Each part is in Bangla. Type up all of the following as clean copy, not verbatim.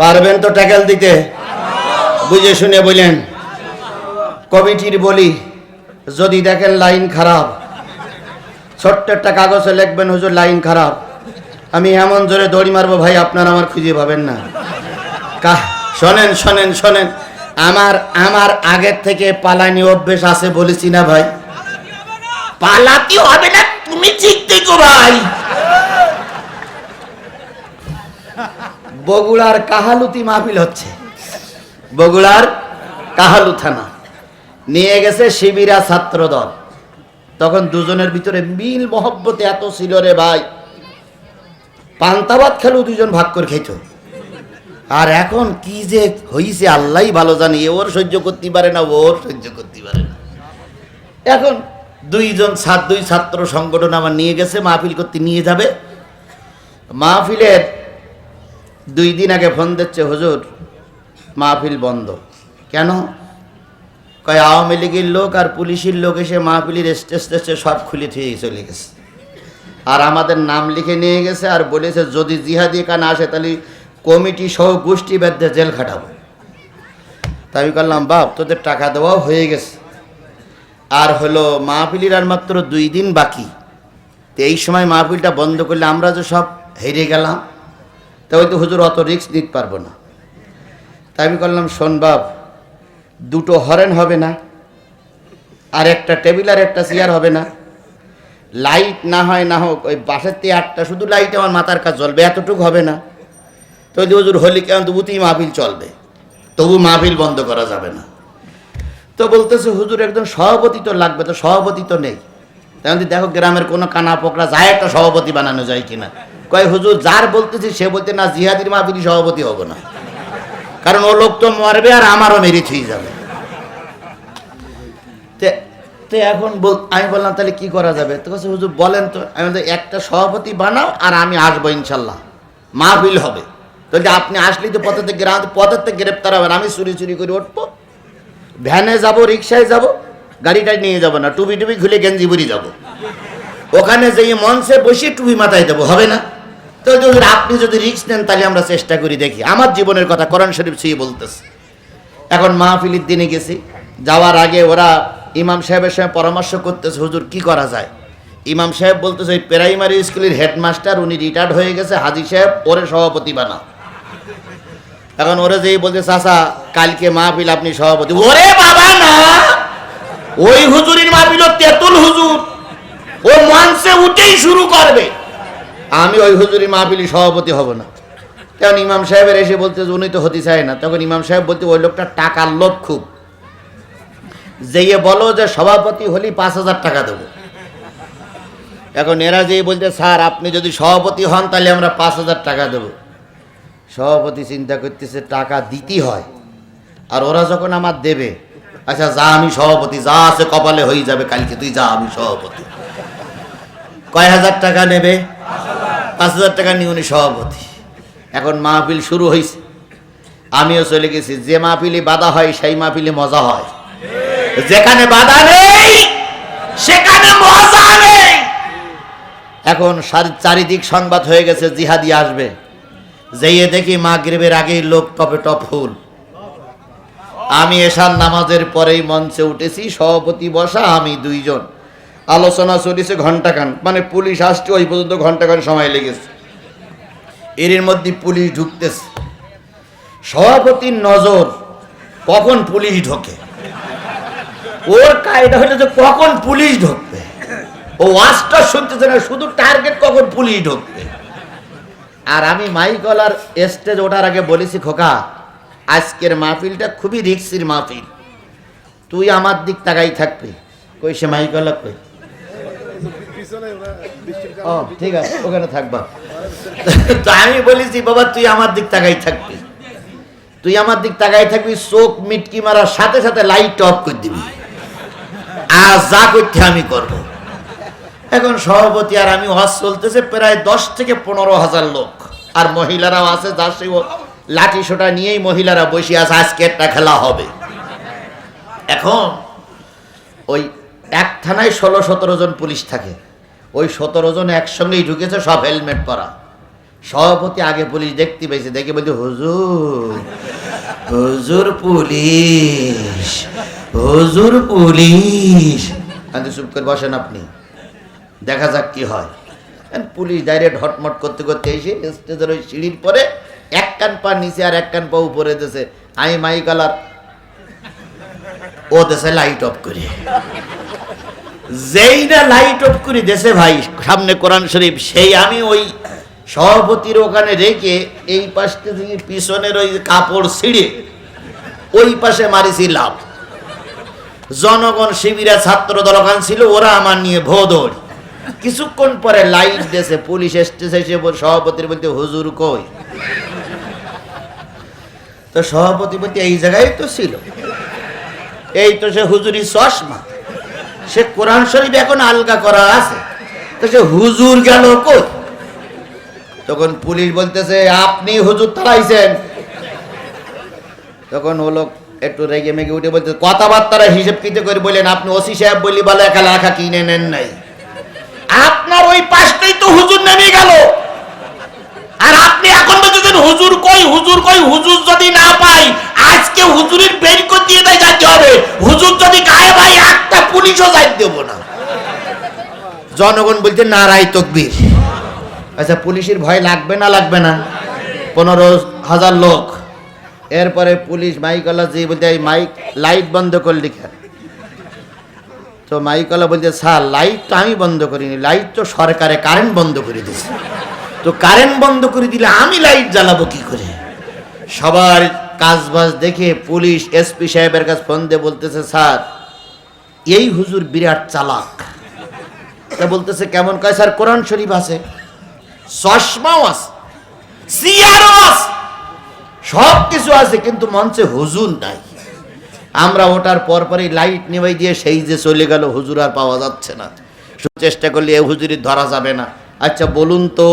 পারবেন তো ট্যাকেল দিতে? বুঝে শুনে বললেন। কমিটির বলি, যদি দেখেন লাইন খারাপ, ছোট্ট একটা কাগজে লিখবেন, হুজুর লাইন খারাপ। আমি এমন জোরে দড়ি মারবো ভাই, আপনার আমার খুঁজে পাবেন না। শোনেন শোনেন শোনেন, আমার আগের থেকে পালানি অভ্যেস আছে, বলেছি না ভাই? পালাতে হবে না, তুমি ঠিক দেখো ভাই। বগুড়ার কাহালুতি মাহফিল হচ্ছে, বগুড়ার কাহালু থানা। নিয়ে গেছে শিবিরা ছাত্র দল। তখন দুজনের ভিতরে মিল মহব্বতে এত ছিল রে ভাই, পান্তাবাদ খেলো দুজন ভাগ করে খেত। আর এখন কি যে হইছে আল্লাহই ভালো জানে, ওর সহ্য করতে পারে না, ওর সহ্য করতে পারে না। এখন দুই ছাত্র সংগঠন আমার নিয়ে গেছে, মাহফিল করতে নিয়ে যাবে। মাহফিলের 2 দিন আগে ফোন দিচ্ছে, হুজুর মাহফিল বন্ধ। কেন? কয় আওয়ামী লীগের লোক আর পুলিশের লোক এসে মাহফিলের স্টেজ সব খুলে থুয়ে চলে গেছে, আর আমাদের নাম লিখে নিয়ে গেছে, আর বলেছে যদি জিহাদি কানা আসে তাহলে কমিটি সহ গোষ্ঠী বেঁধে জেল খাটাবো। তাই আমি বললাম, বাপ তোদের টাকা দেওয়াও হয়ে গেছে, আর হলো মাহফিলের আর মাত্র 2 দিন বাকি। তো এই সময় মাহফিলটা বন্ধ করলে আমরা যে সব হেরে গেলাম, তা হয়তো হুজুর অত রিস্ক নিতে পারবো না। তাই আমি বললাম, শোন বাপ, 2টো হরেন হবে না, আর একটা টেবিল আর একটা চেয়ার হবে না, লাইট না হয় না হোক, ওই বাসের 8টা শুধু লাইট আমার মাথার কাছে জ্বলবে, এতটুকু হবে না। তো হুজুর হলি কেমন, তবুতেই মাহফিল চলবে, তবু মাহফিল বন্ধ করা যাবে না। তো বলতেছে হুজুর একজন সভাপতি তো লাগবে, তো সভাপতি তো নেই। তেমন দেখো গ্রামের কোনো কানা পোকরা যায় একটা সভাপতি বানানো যায় কিনা। কয় হুজুর যার বলতেছি সে বলতে না, জিহাদির মাহফিলই সভাপতি হবো না, কারণ ও লোক তো মরবে আর আমারও মেরে ছুঁয়ে যাবে। এখন আমি বললাম তাহলে কি করা যাবে? তো কাছে হুজুর বলেন তো। আমি বলতে একটা সভাপতি বানাও আর আমি আসবো ইনশাল্লাহ, মাহফিল হবে। তো আপনি আসলেই তো পথের থেকে গ্রেপ্তার হবেন, আমি চুরি করে উঠবো, ভ্যানে যাব, রিক্সায় যাব, গাড়িটাই নিয়ে যাব না, টুপি খুলে গেঞ্জি বুড়ি যাব, ওখানে যেয়ে মঞ্চে বসে টুপি মাথায় দেবো, হবে না? তো আপনি যদি রিস্ক নেন তাহলে আমরা চেষ্টা করি, দেখি। আমার জীবনের কথা কোরআন শরীফ ছুঁয়ে বলতেছে। এখন মাহফিলের দিনে গেছি, যাওয়ার আগে ওরা ইমাম সাহেবের সঙ্গে পরামর্শ করতেছে, হুজুর কি করা যায়। ইমাম সাহেব বলতেছে ওই প্রাইমারি স্কুলের হেডমাস্টার উনি রিটায়ার্ড হয়ে গেছে, হাজি সাহেব, ওরে সভাপতি বানা। এখন ওরা যেই বলছে চাচা কালকে মাহফিল আপনি সভাপতি। ওরে বাবা না, ওই হুজুরের মাহফিল তেতুল হুজুর, ও মঞ্চে উঠেই শুরু করবে, আমি ওই হুজুরের মাহফিলি সভাপতি হব না। কারণ ইমাম সাহেবের এসে বলতে উনি তো হতে চায় না। তখন ইমাম সাহেব বলতে ওই লোকটা টাকার লোভ খুব, যেয়ে বলো যে সভাপতি হলি 5,000 টাকা দেবো। এখন এরা যেই বলতে স্যার আপনি যদি সভাপতি হন তাহলে আমরা 5,000 টাকা দেবো। সভাপতি চিন্তা করতেছে টাকা দিতে হয়, আর ওরা যখন আমার দেবে, আচ্ছা যা আমি সভাপতি, যা আছে কপালে হয়ে যাবে কালকে, তুই যা আমি সভাপতি। কয় হাজার টাকা নেবে? 5,000 টাকা নিয়ে উনি সভাপতি। এখন মাহফিল শুরু হয়েছে, আমিও চলে গেছি। যে মাহফিলে বাধা হয় সেই মাহফিলে মজা হয়, যেখানে বাধা নেই সেখানে মজা নেই। এখন চারিদিক সংবাদ হয়ে গেছে জিহাদি আসবে। যেয়ে দেখি মাগরিবের আগেই লোক টপে টপ ফুল। আমি এশার নামাজের পরেই মঞ্চে উঠেছি, সভাপতি বসা, আমি 2 জন। আলোচনা চলেছে ঘন্টাখান, মানে পুলিশ আসছে ওই পর্যন্ত ঘন্টাখান সময় লেগেছে। এর মধ্যে পুলিশ ঢুকতেছে। সভাপতির নজর কখন পুলিশ ঢোকে, ওর কায়দা হলো যে কখন পুলিশ ঢুকবে, ও ওয়াজটা শুনতেছে না, শুধু টার্গেট কখন পুলিশ ঢুকবে। আর আমি মাইকলার স্টেজ ওঠার আগে বলেছি, খোকা আজকের মাহফিলটা খুবই রিক্সির মাহফিল, তুই আমার দিক তাকাই থাকবি। কই সে মাইকলা কই? ও ঠিক আছে, ওখানে থাকবা। তো আমি বলেছি বাবা তুই আমার দিক তাকাই থাকবি, তুই আমার দিক তাকাই থাকবি, চোখ মিটকি মারার সাথে সাথে লাইট অফ করে দিবি, আর যা করতে আমি করব। এখন সভাপতি আর আমি ওয়াজ চলতেছে, প্রায় 10 থেকে 15,000 লোক, আর মহিলারাও আছে, যার সেই লাঠি সোটা নিয়েই মহিলারা বসে আছে, আজকে একটা খেলা হবে। এখন ওই এক থানায় 16-17 জন পুলিশ থাকে, ওই 17 জন একসঙ্গেই ঢুকেছে, সব হেলমেট পরা। সভাপতি আগে পুলিশ দেখতে পেয়েছে, দেখে বলছে হুজুর, হুজুর পুলিশ, হুজুর পুলিশ। আমি চুপ করে বসেন আপনি, দেখা যাক কি হয়। পুলিশ ডাইরেক্ট হটমট করতে করতে এসে স্টেজের ওই সিঁড়ির পরে এক কান পা নিচে আর এক কান পা উপরে দেশে, আমি মাইকালার ও দেশে লাইট অফ করে, যেই না লাইট অফ করে দেশে ভাই সামনে কোরআন শরীফ, সেই আমি ওই সভাপতির ওখানে রেখে এই পাশটা থেকে পিছনের ওই কাপড় ছিঁড়ে ওই পাশে মারিছিলাম। জনগণ শিবিরা ছাত্র দল ওখান ছিল, ওরা আমার নিয়ে ভোদড়। কিছুক্ষণ পরে লাইট দেশে পুলিশ এসেছে, এসে সভাপতির বলতে হুজুর কই? তো সভাপতি বলতে এই জায়গায় তো ছিল, এই তো সে হুজুরি চশমা, সে কোরআন শরীফ এখন আলগা করা আছে, তো সে হুজুর গেল কই? তখন পুলিশ বলতেছে আপনি হুজুর তাড়াইছেন। তখন ও লোক একটু রেগে মেগে উঠে বলতে, কথাবার্তারা হিসেব কিতে করে বললেন, আপনি ওসি সাহেব বললি বলে একা লেখা কিনে নেন নাই, আপনার ওই পাশটাই তো হুজুর নেমে গেল, আর আপনি এখন বলতেছেন হুজুর কই, হুজুর কই? হুজুর যদি না পাই আজকে হুজুরের বের করে দিয়ে তাই যাইতে হবে, হুজুর যদি গায়ে ভাই একটা পুলিশও যাইতে দেবো না। জনগণ বলতে নারাই তকবীর। আচ্ছা পুলিশের ভয় লাগবে না? লাগবে না? 15,000 লোক। এরপরে পুলিশ মাইকলা যে বলতে এই মাইক লাইট বন্ধ করলি কেন? তো মাইকলা বলতে স্যার লাইট তো আমি বন্ধ করিনি, লাইট তো সরকারে কারেন্ট বন্ধ করে দিয়েছে, তো কারেন্ট বন্ধ করে দিলে আমি লাইট জ্বালাবো কি করে? সবার কাজবাজ দেখে পুলিশ এসপি সাহেবের কাছে ফোন দিয়ে বলতেছে স্যার এই হুজুর বিরাট চালাক। তা বলতেছে কেমন? কয় স্যার কোরআন শরীফ আছে, চশমাও আছে, সিয়ারও আছে, সব কিছু আছে, কিন্তু মঞ্চে হুজুর নাই। আমরা ওটার পরপরই লাইট নিভাই দিয়ে সেই যে চলে গেল, হুজুর আর পাওয়া যাচ্ছে না। চেষ্টা করলে এ হুজুরি ধরা যাবে না। আচ্ছা বলুন তো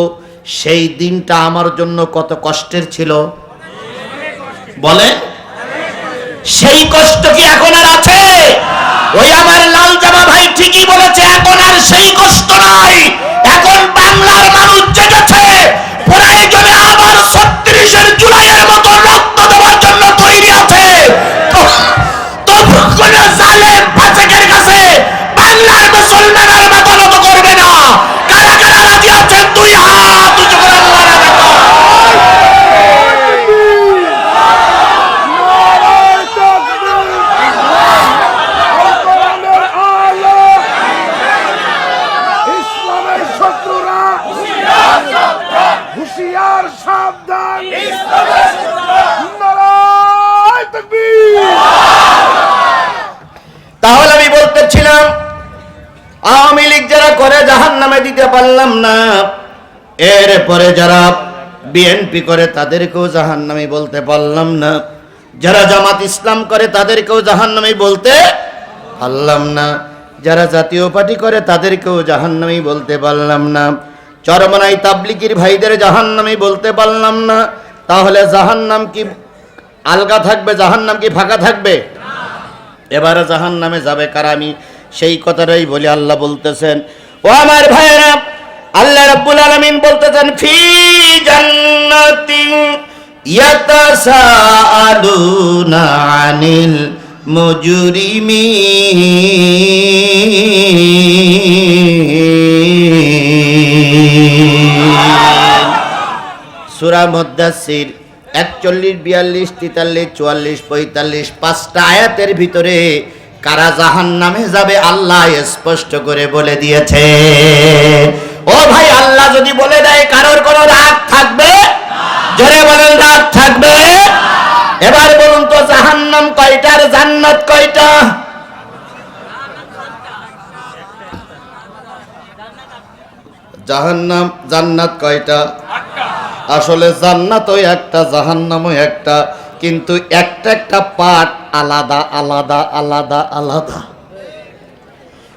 সেই দিনটা আমার জন্য কত কষ্টের ছিল বলে? সেই কষ্ট কি এখন আর আছে? ওই আমার লাল জামা ভাই ঠিকই বলেছে, এখন আর সেই কষ্ট নাই। এখন বাংলার মানুষ জেগেছে, প্রয়োজনে আবার 36 জুলাইয়ের মতো রক্ত দেওয়ার জন্য তৈরি আছে। তবু কোন জালেম ফাসিকের কাছে বাংলার মুসলমানের মাথা নত করবে না। কারা কারা রাজি আছেন? দুই হাত উঁচু করে আল্লাহর নামে। ইসলামের শত্রুরা হুঁশিয়ার, সাবধান। নারায়ে তাকবীর। তাহলে আমি বলতেছিলাম আওয়ামী লীগ যারা করে জাহান্নামে দিতে পারলাম না, এরপরে যারা বিএনপি করে তাদেরকেও জাহান্নামী বলতে পারলাম না, যারা জামাত ইসলাম করে তাদেরকেও জাহান্নামী বলতে পারলাম না, যারা জাতীয় পার্টি করে তাদেরকেও জাহান্নামী বলতে পারলাম না, চরমনাই তাবলিগীর ভাইদের জাহান্নামী বলতে পারলাম না। তাহলে জাহান্নাম কি আলগা থাকবে? জাহান্নাম কি ফাঁকা থাকবে? এবারে জাহান্নামে যাবে কারা? আমি সেই কথাটাই বলি। আল্লাহ বলতেছেন, ও আমার ভাইয়েরা, আল্লাহ রাব্বুল আলামিন বলতেছেন ফি জান্নাতিন ইয়াতাসাআলুনা আনিল মুজরিমিন। সূরা মুদ্দাসসির 41, 42, 43, 44, 45 5টা আয়াতের ভিতরে কারা জাহান্নামে যাবে আল্লাহ স্পষ্ট করে বলে দিয়েছে। ও ভাই, আল্লাহ যদি বলে দেয় কারোর কোনো রাগ থাকবে? জোরে বলেন, রাগ থাকবে? এবার বলুন তো জাহান্নাম কয়টা আর জান্নাত কয়টা? জাহান্নাম জান্নাত কয়টা? আসলে জান্নাতও একটা, জাহান্নামও একটা, কিন্তু একটা একটা পার্ট আলাদা আলাদা আলাদা আলাদা।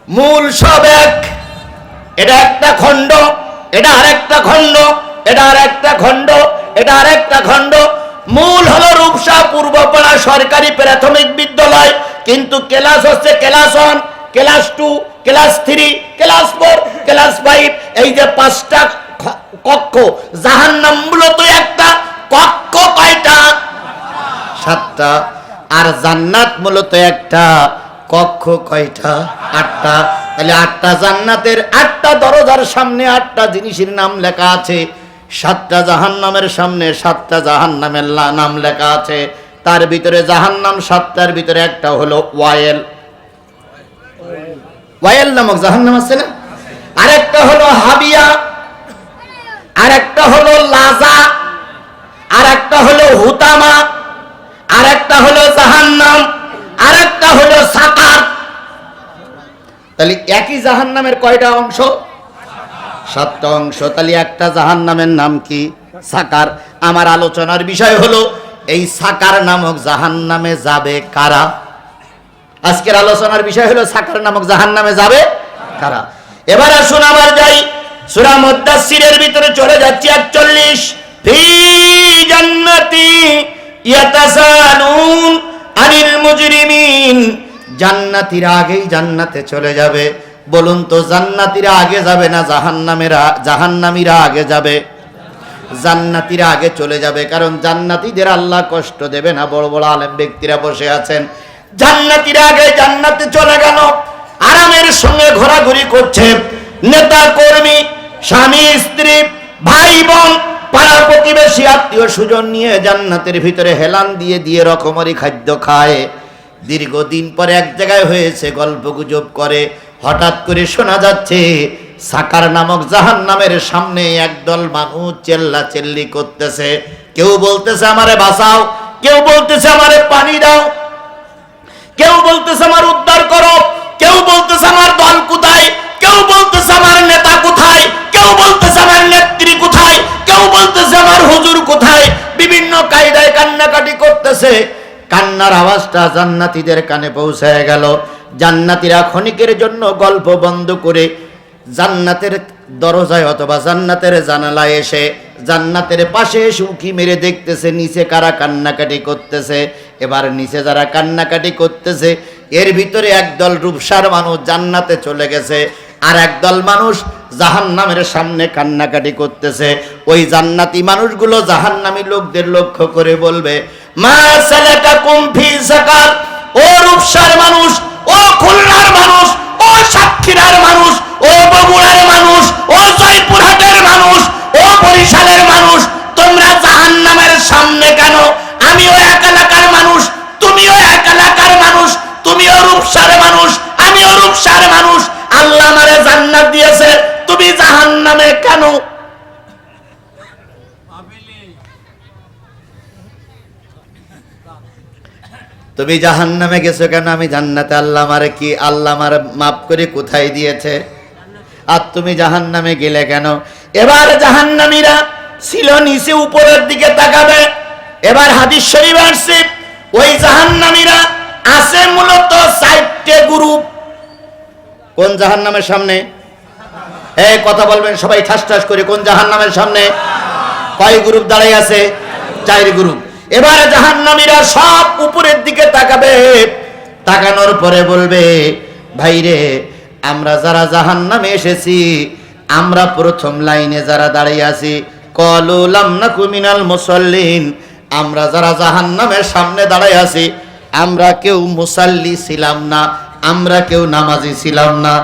মূল সব এক। এটা একটা খণ্ড, এটা আরেকটা খণ্ড, এটা আরেকটা খণ্ড, এটা আরেকটা খণ্ড। মূল হলো রূপসা পূর্বপাড়া সরকারি প্রাথমিক বিদ্যালয়, কিন্তু ক্লাস হচ্ছে class 1, class 2, class 3, class 4, class 5, এই যে 5টা কক্ষ, জাহান্নাম মূলত একটা কক্ষ। কয়টা? 7টা। আর জান্নাত মূলত একটা কক্ষ। কয়টা? 8টা। তাহলে 8টা জান্নাতের 8টা দরজার সামনে 8টা জিনিসের নাম লেখা আছে। 7টা জাহান্নামের সামনে 7টা জাহান্নামের নাম লেখা আছে। তার ভিতরে জাহান্নাম 7টার ভিতরে একটা হলো ওয়াইল। ওয়াইল নামক জাহান্নাম আছে না? আরেকটা হলো হাবিয়া, আরেকটা হলো লাজা, আরেকটা হলো হুতামা, আরেকটা হলো জাহান্নাম, আরেকটা হলো সাকার। তাহলে একই জাহান্নামের কয়টা অংশ? 7টা অংশ। তাহলে একটা জাহান্নামের নাম কি? সাকার। আমার আলোচনার বিষয় হলো এই সাকার নামক জাহান্নামে যাবে কারা? আজকের আলোচনার বিষয় হলো সাকার নামক জাহান্নামে যাবে কারা। এবার আসুন আবার যাই সূরা মুদ্দাসসিরের ভিতরে চলে যাচ্ছি 41। ফি জান্নাতি ইয়াতাসালুন আনিল মুজরিমিন। জান্নাতীরা আগেই জান্নাতে চলে যাবে। বলুন তো জান্নাতীরা আগে যাবে না জাহান্নামীরা আগে যাবে? জান্নাতীরা আগে চলে যাবে, কারণ জান্নাতীদের আল্লাহ কষ্ট দেবে না। বড় বড় আলেম ব্যক্তিরা বসে আছেন, জান্নাতীরা আগে জান্নাতে চলে গেল, আরামের সঙ্গে ঘোরাঘুরি করছে। নেতা কর্মী, স্বামী স্ত্রী, ভাই বোন, পাড়া প্রতিবেশী, আত্মীয় স্বজন নিয়ে জান্নাতের ভিতরে হেলান দিয়ে দিয়ে রকমারি খাদ্য খায়। দীর্ঘদিন পরে এক জায়গায় হয়েছে, গল্প গুজব করে। হঠাৎ করে শোনা যাচ্ছে সাকার নামক জাহান্নামের সামনে একদল মানুষ চেল্লা চেল্লি করতেছে। কেউ বলতেছে আমারে বাঁচাও, কেউ বলতেছে আমারে পানি দাও, কেউ বলতেছে আমার উদ্ধার করো, কেউ বলতেছে আমার দল কোথায়, কেউ বলতেছে আমার নেতা কোথায়, কেউ বলতেছে আমার নেত্রী কোথায়, কেউ বলতেছে আমার হুজুর কোথায়। বিভিন্ন কায়দায় কান্নাকাটি করতেছে। কান্নার আওয়াজটা জান্নাতীদের কানে পৌঁছায় গেল। জান্নাতীরা ক্ষণিকের জন্য গল্প বন্ধ করে জান্নাতের দরজায় অথবা জান্নাতের জানালায় এসে জান্নাতের পাশে এসে উঁকি মেরে দেখতেছে নিচে কারা কান্নাকাটি করতেছে। এবার নিচে যারা কান্নাকাটি করতেছে এর ভিতরে একদল রূপসার মানুষ জান্নাতে চলে গেছে, আর একদল মানুষ জাহান্নামের সামনে কান্নাকাটি করতেছে। ওই জান্নাতি মানুষগুলো জাহান্নামী লোকদের লক্ষ্য করে বলবে, মা সালাকাকুম ফি সাকার। ও রূপসার মানুষ, ও খুলনার মানুষ, ও সাতক্ষীরার মানুষ, ও বগুড়ার মানুষ, ও জয়পুরহাটের মানুষ, ও বরিশালের মানুষ, তোমরা জাহান্নামের সামনে কেন? আমিও এক এলাকার মানুষ, তুমিও এক এলাকার মানুষ, তুমিও রূপসার মানুষ, আমিও রূপসার মানুষ। আল্লাহ আমারে জান্নাত দিয়েছে, তুমি জাহান্নামে কেন? তুমি জাহান্নামে গেছো কেন? আমি জান্নাতে। আল্লাহ আমারে কি, আল্লাহ আমার মাফ করে কোথায় দিয়েছে, আর তুমি জাহান্নামে গেলে কেন? এবার জাহান্নামীরা ছিল নিচে উপরের দিকে তাকাবে। এবার হাদিস শরীফ আসছে ওই জাহান্নামীরা আছে মূলত 4টে গ্রুপ। কোন জাহান্নামের সামনে? এই কথা বলবেন সবাই ঠাস ঠাস করে। কোন জাহান্নামের সামনে? কয় গ্রুপ দাঁড়াই আছে? 4 গ্রুপ। এবার জাহান্নামীরা সব উপরের দিকে তাকাবে। তাকানোর পরে বলবে, ভাইরে আমরা যারা জাহান্নামে এসেছি, আমরা প্রথম লাইনে যারা দাঁড়িয়ে আছি, ক্বালু লাম নাকু মিনাল মুসাল্লিন। আমরা যারা জাহান্নামের সামনে দাঁড়ায় আছি, আমরা কেউ মুসাল্লি ছিলাম না, আমরা কেউ নামাজি ছিলাম না।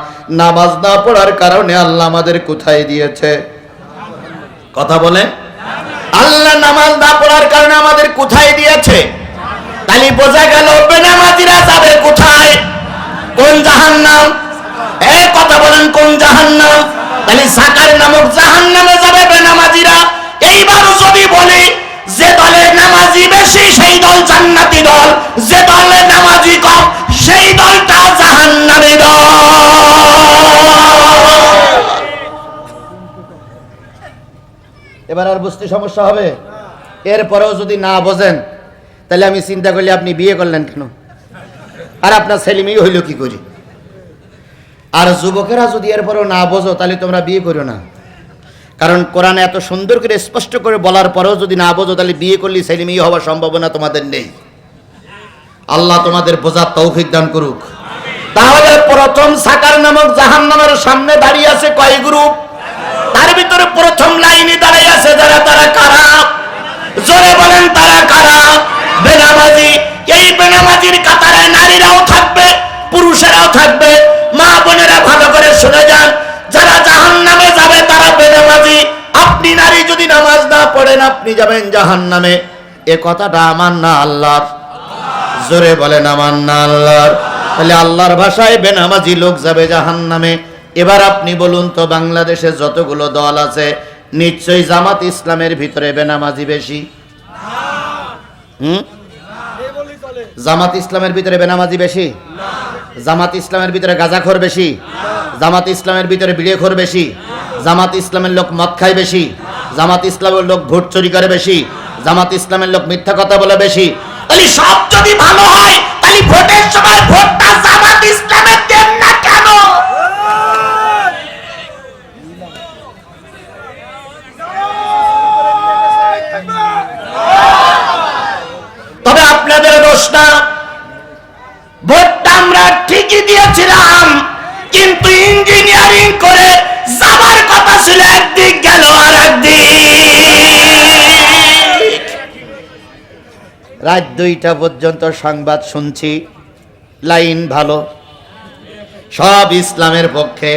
নামাজ না পড়ার কারণে আল্লাহ আমাদের কোথায় দিয়েছে? কথা বলে, আল্লাহ নামাজ না পড়ার কারণে আমাদের কোথায় দিয়েছে? তাহলে বোঝা গেল বেনামাজিরা যাবে কোথায়? কোন জাহান্নাম? এই কথা বলেন, কোন জাহান্নাম? তাহলে সাকার নামক জাহান্নামে যাবে বেনামাজিরা। এইবার যদি বলি যে দলে নামাজি বেশি সেই দল জান্নাতি দল, যে দলে নামাজি কম সেই দলটা জাহান্নামী দল। এবার আর বুঝতে সমস্যা হবে? এরপরেও যদি না বোঝেন তাহলে আমি চিন্তা করলে আপনি বিয়ে করলেন কেন, আর আপনার ছেলে মেয়ে হইল কি করি? আর যুবকেরা যদি এরপরেও না বোঝো তাহলে তোমরা বিয়ে করো না। কারণ কোরআনে এত সুন্দর করে স্পষ্ট করে বলার পরেও যদি না বোঝো তাহলে বিয়ে করলে ছেলে মেয়ে হওয়ার সম্ভাবনা তোমাদের নেই। আল্লাহ তোমাদের বোঝার তৌফিক দান করুক। তাহলে প্রথম সাকার নামক জাহান্নামের সামনে দাঁড়িয়ে আছে কয় গ্রুপ? তার ভিতরে প্রথম লাইনে দাঁড়িয়ে আছে যারা, তারা কারা? জোরে বলেন তারা কারা? বেনামাজি। এই বেনামাজির কাতারে নারীরাও থাকবে, পুরুষেরাও থাকবে। মা বোনেরা ভালো করে শুনে যান, যারা জাহান্নামে যাবে তারা বেনামাজি। আপনি নারী যদি নামাজ না পড়েন আপনি যাবেন জাহান্নামে। এ কথাটা আমার না আল্লাহর? জোরে বলেন আমার না আল্লাহর? তাহলে আল্লাহর ভাষায় বেনামাজি লোক যাবে জাহান্নামে। এবার আপনি বলুন তো, বাংলাদেশে যতগুলো দল আছে নিশ্চয়ই জামাত ইসলামের ভিতরে বেনামাজি বেশি? জামাত ইসলামের ভিতরে বেনামাজি বেশি? জামাত ইসলামের ভিতরে গাঁজাখোর বেশি? জামাত ইসলামের ভিতরে বিড়িখোর বেশি? জামাত ইসলামের লোক মদ খায় বেশি? জামাত ইসলামের লোক ভোট চুরি করে বেশি? জামাত ইসলামের লোক মিথ্যা কথা বলে বেশি? তাহলে সব যদি ভালো হয় তাহলে ভোটের সময় ভোটটা জামাত ইসলামের দেন না কেন? তবে আপনাদের দোষ না, ভোটটা আমরা ঠিকই দিয়েছিলাম, কিন্তু ইঞ্জিনিয়ারিং করে যাবার কথা ছিল একদিক, গেল আর একদিক। রাত 2টা পর্যন্ত সংবাদ শুনছি, লাইন ভালো, সব ইসলামের পক্ষে।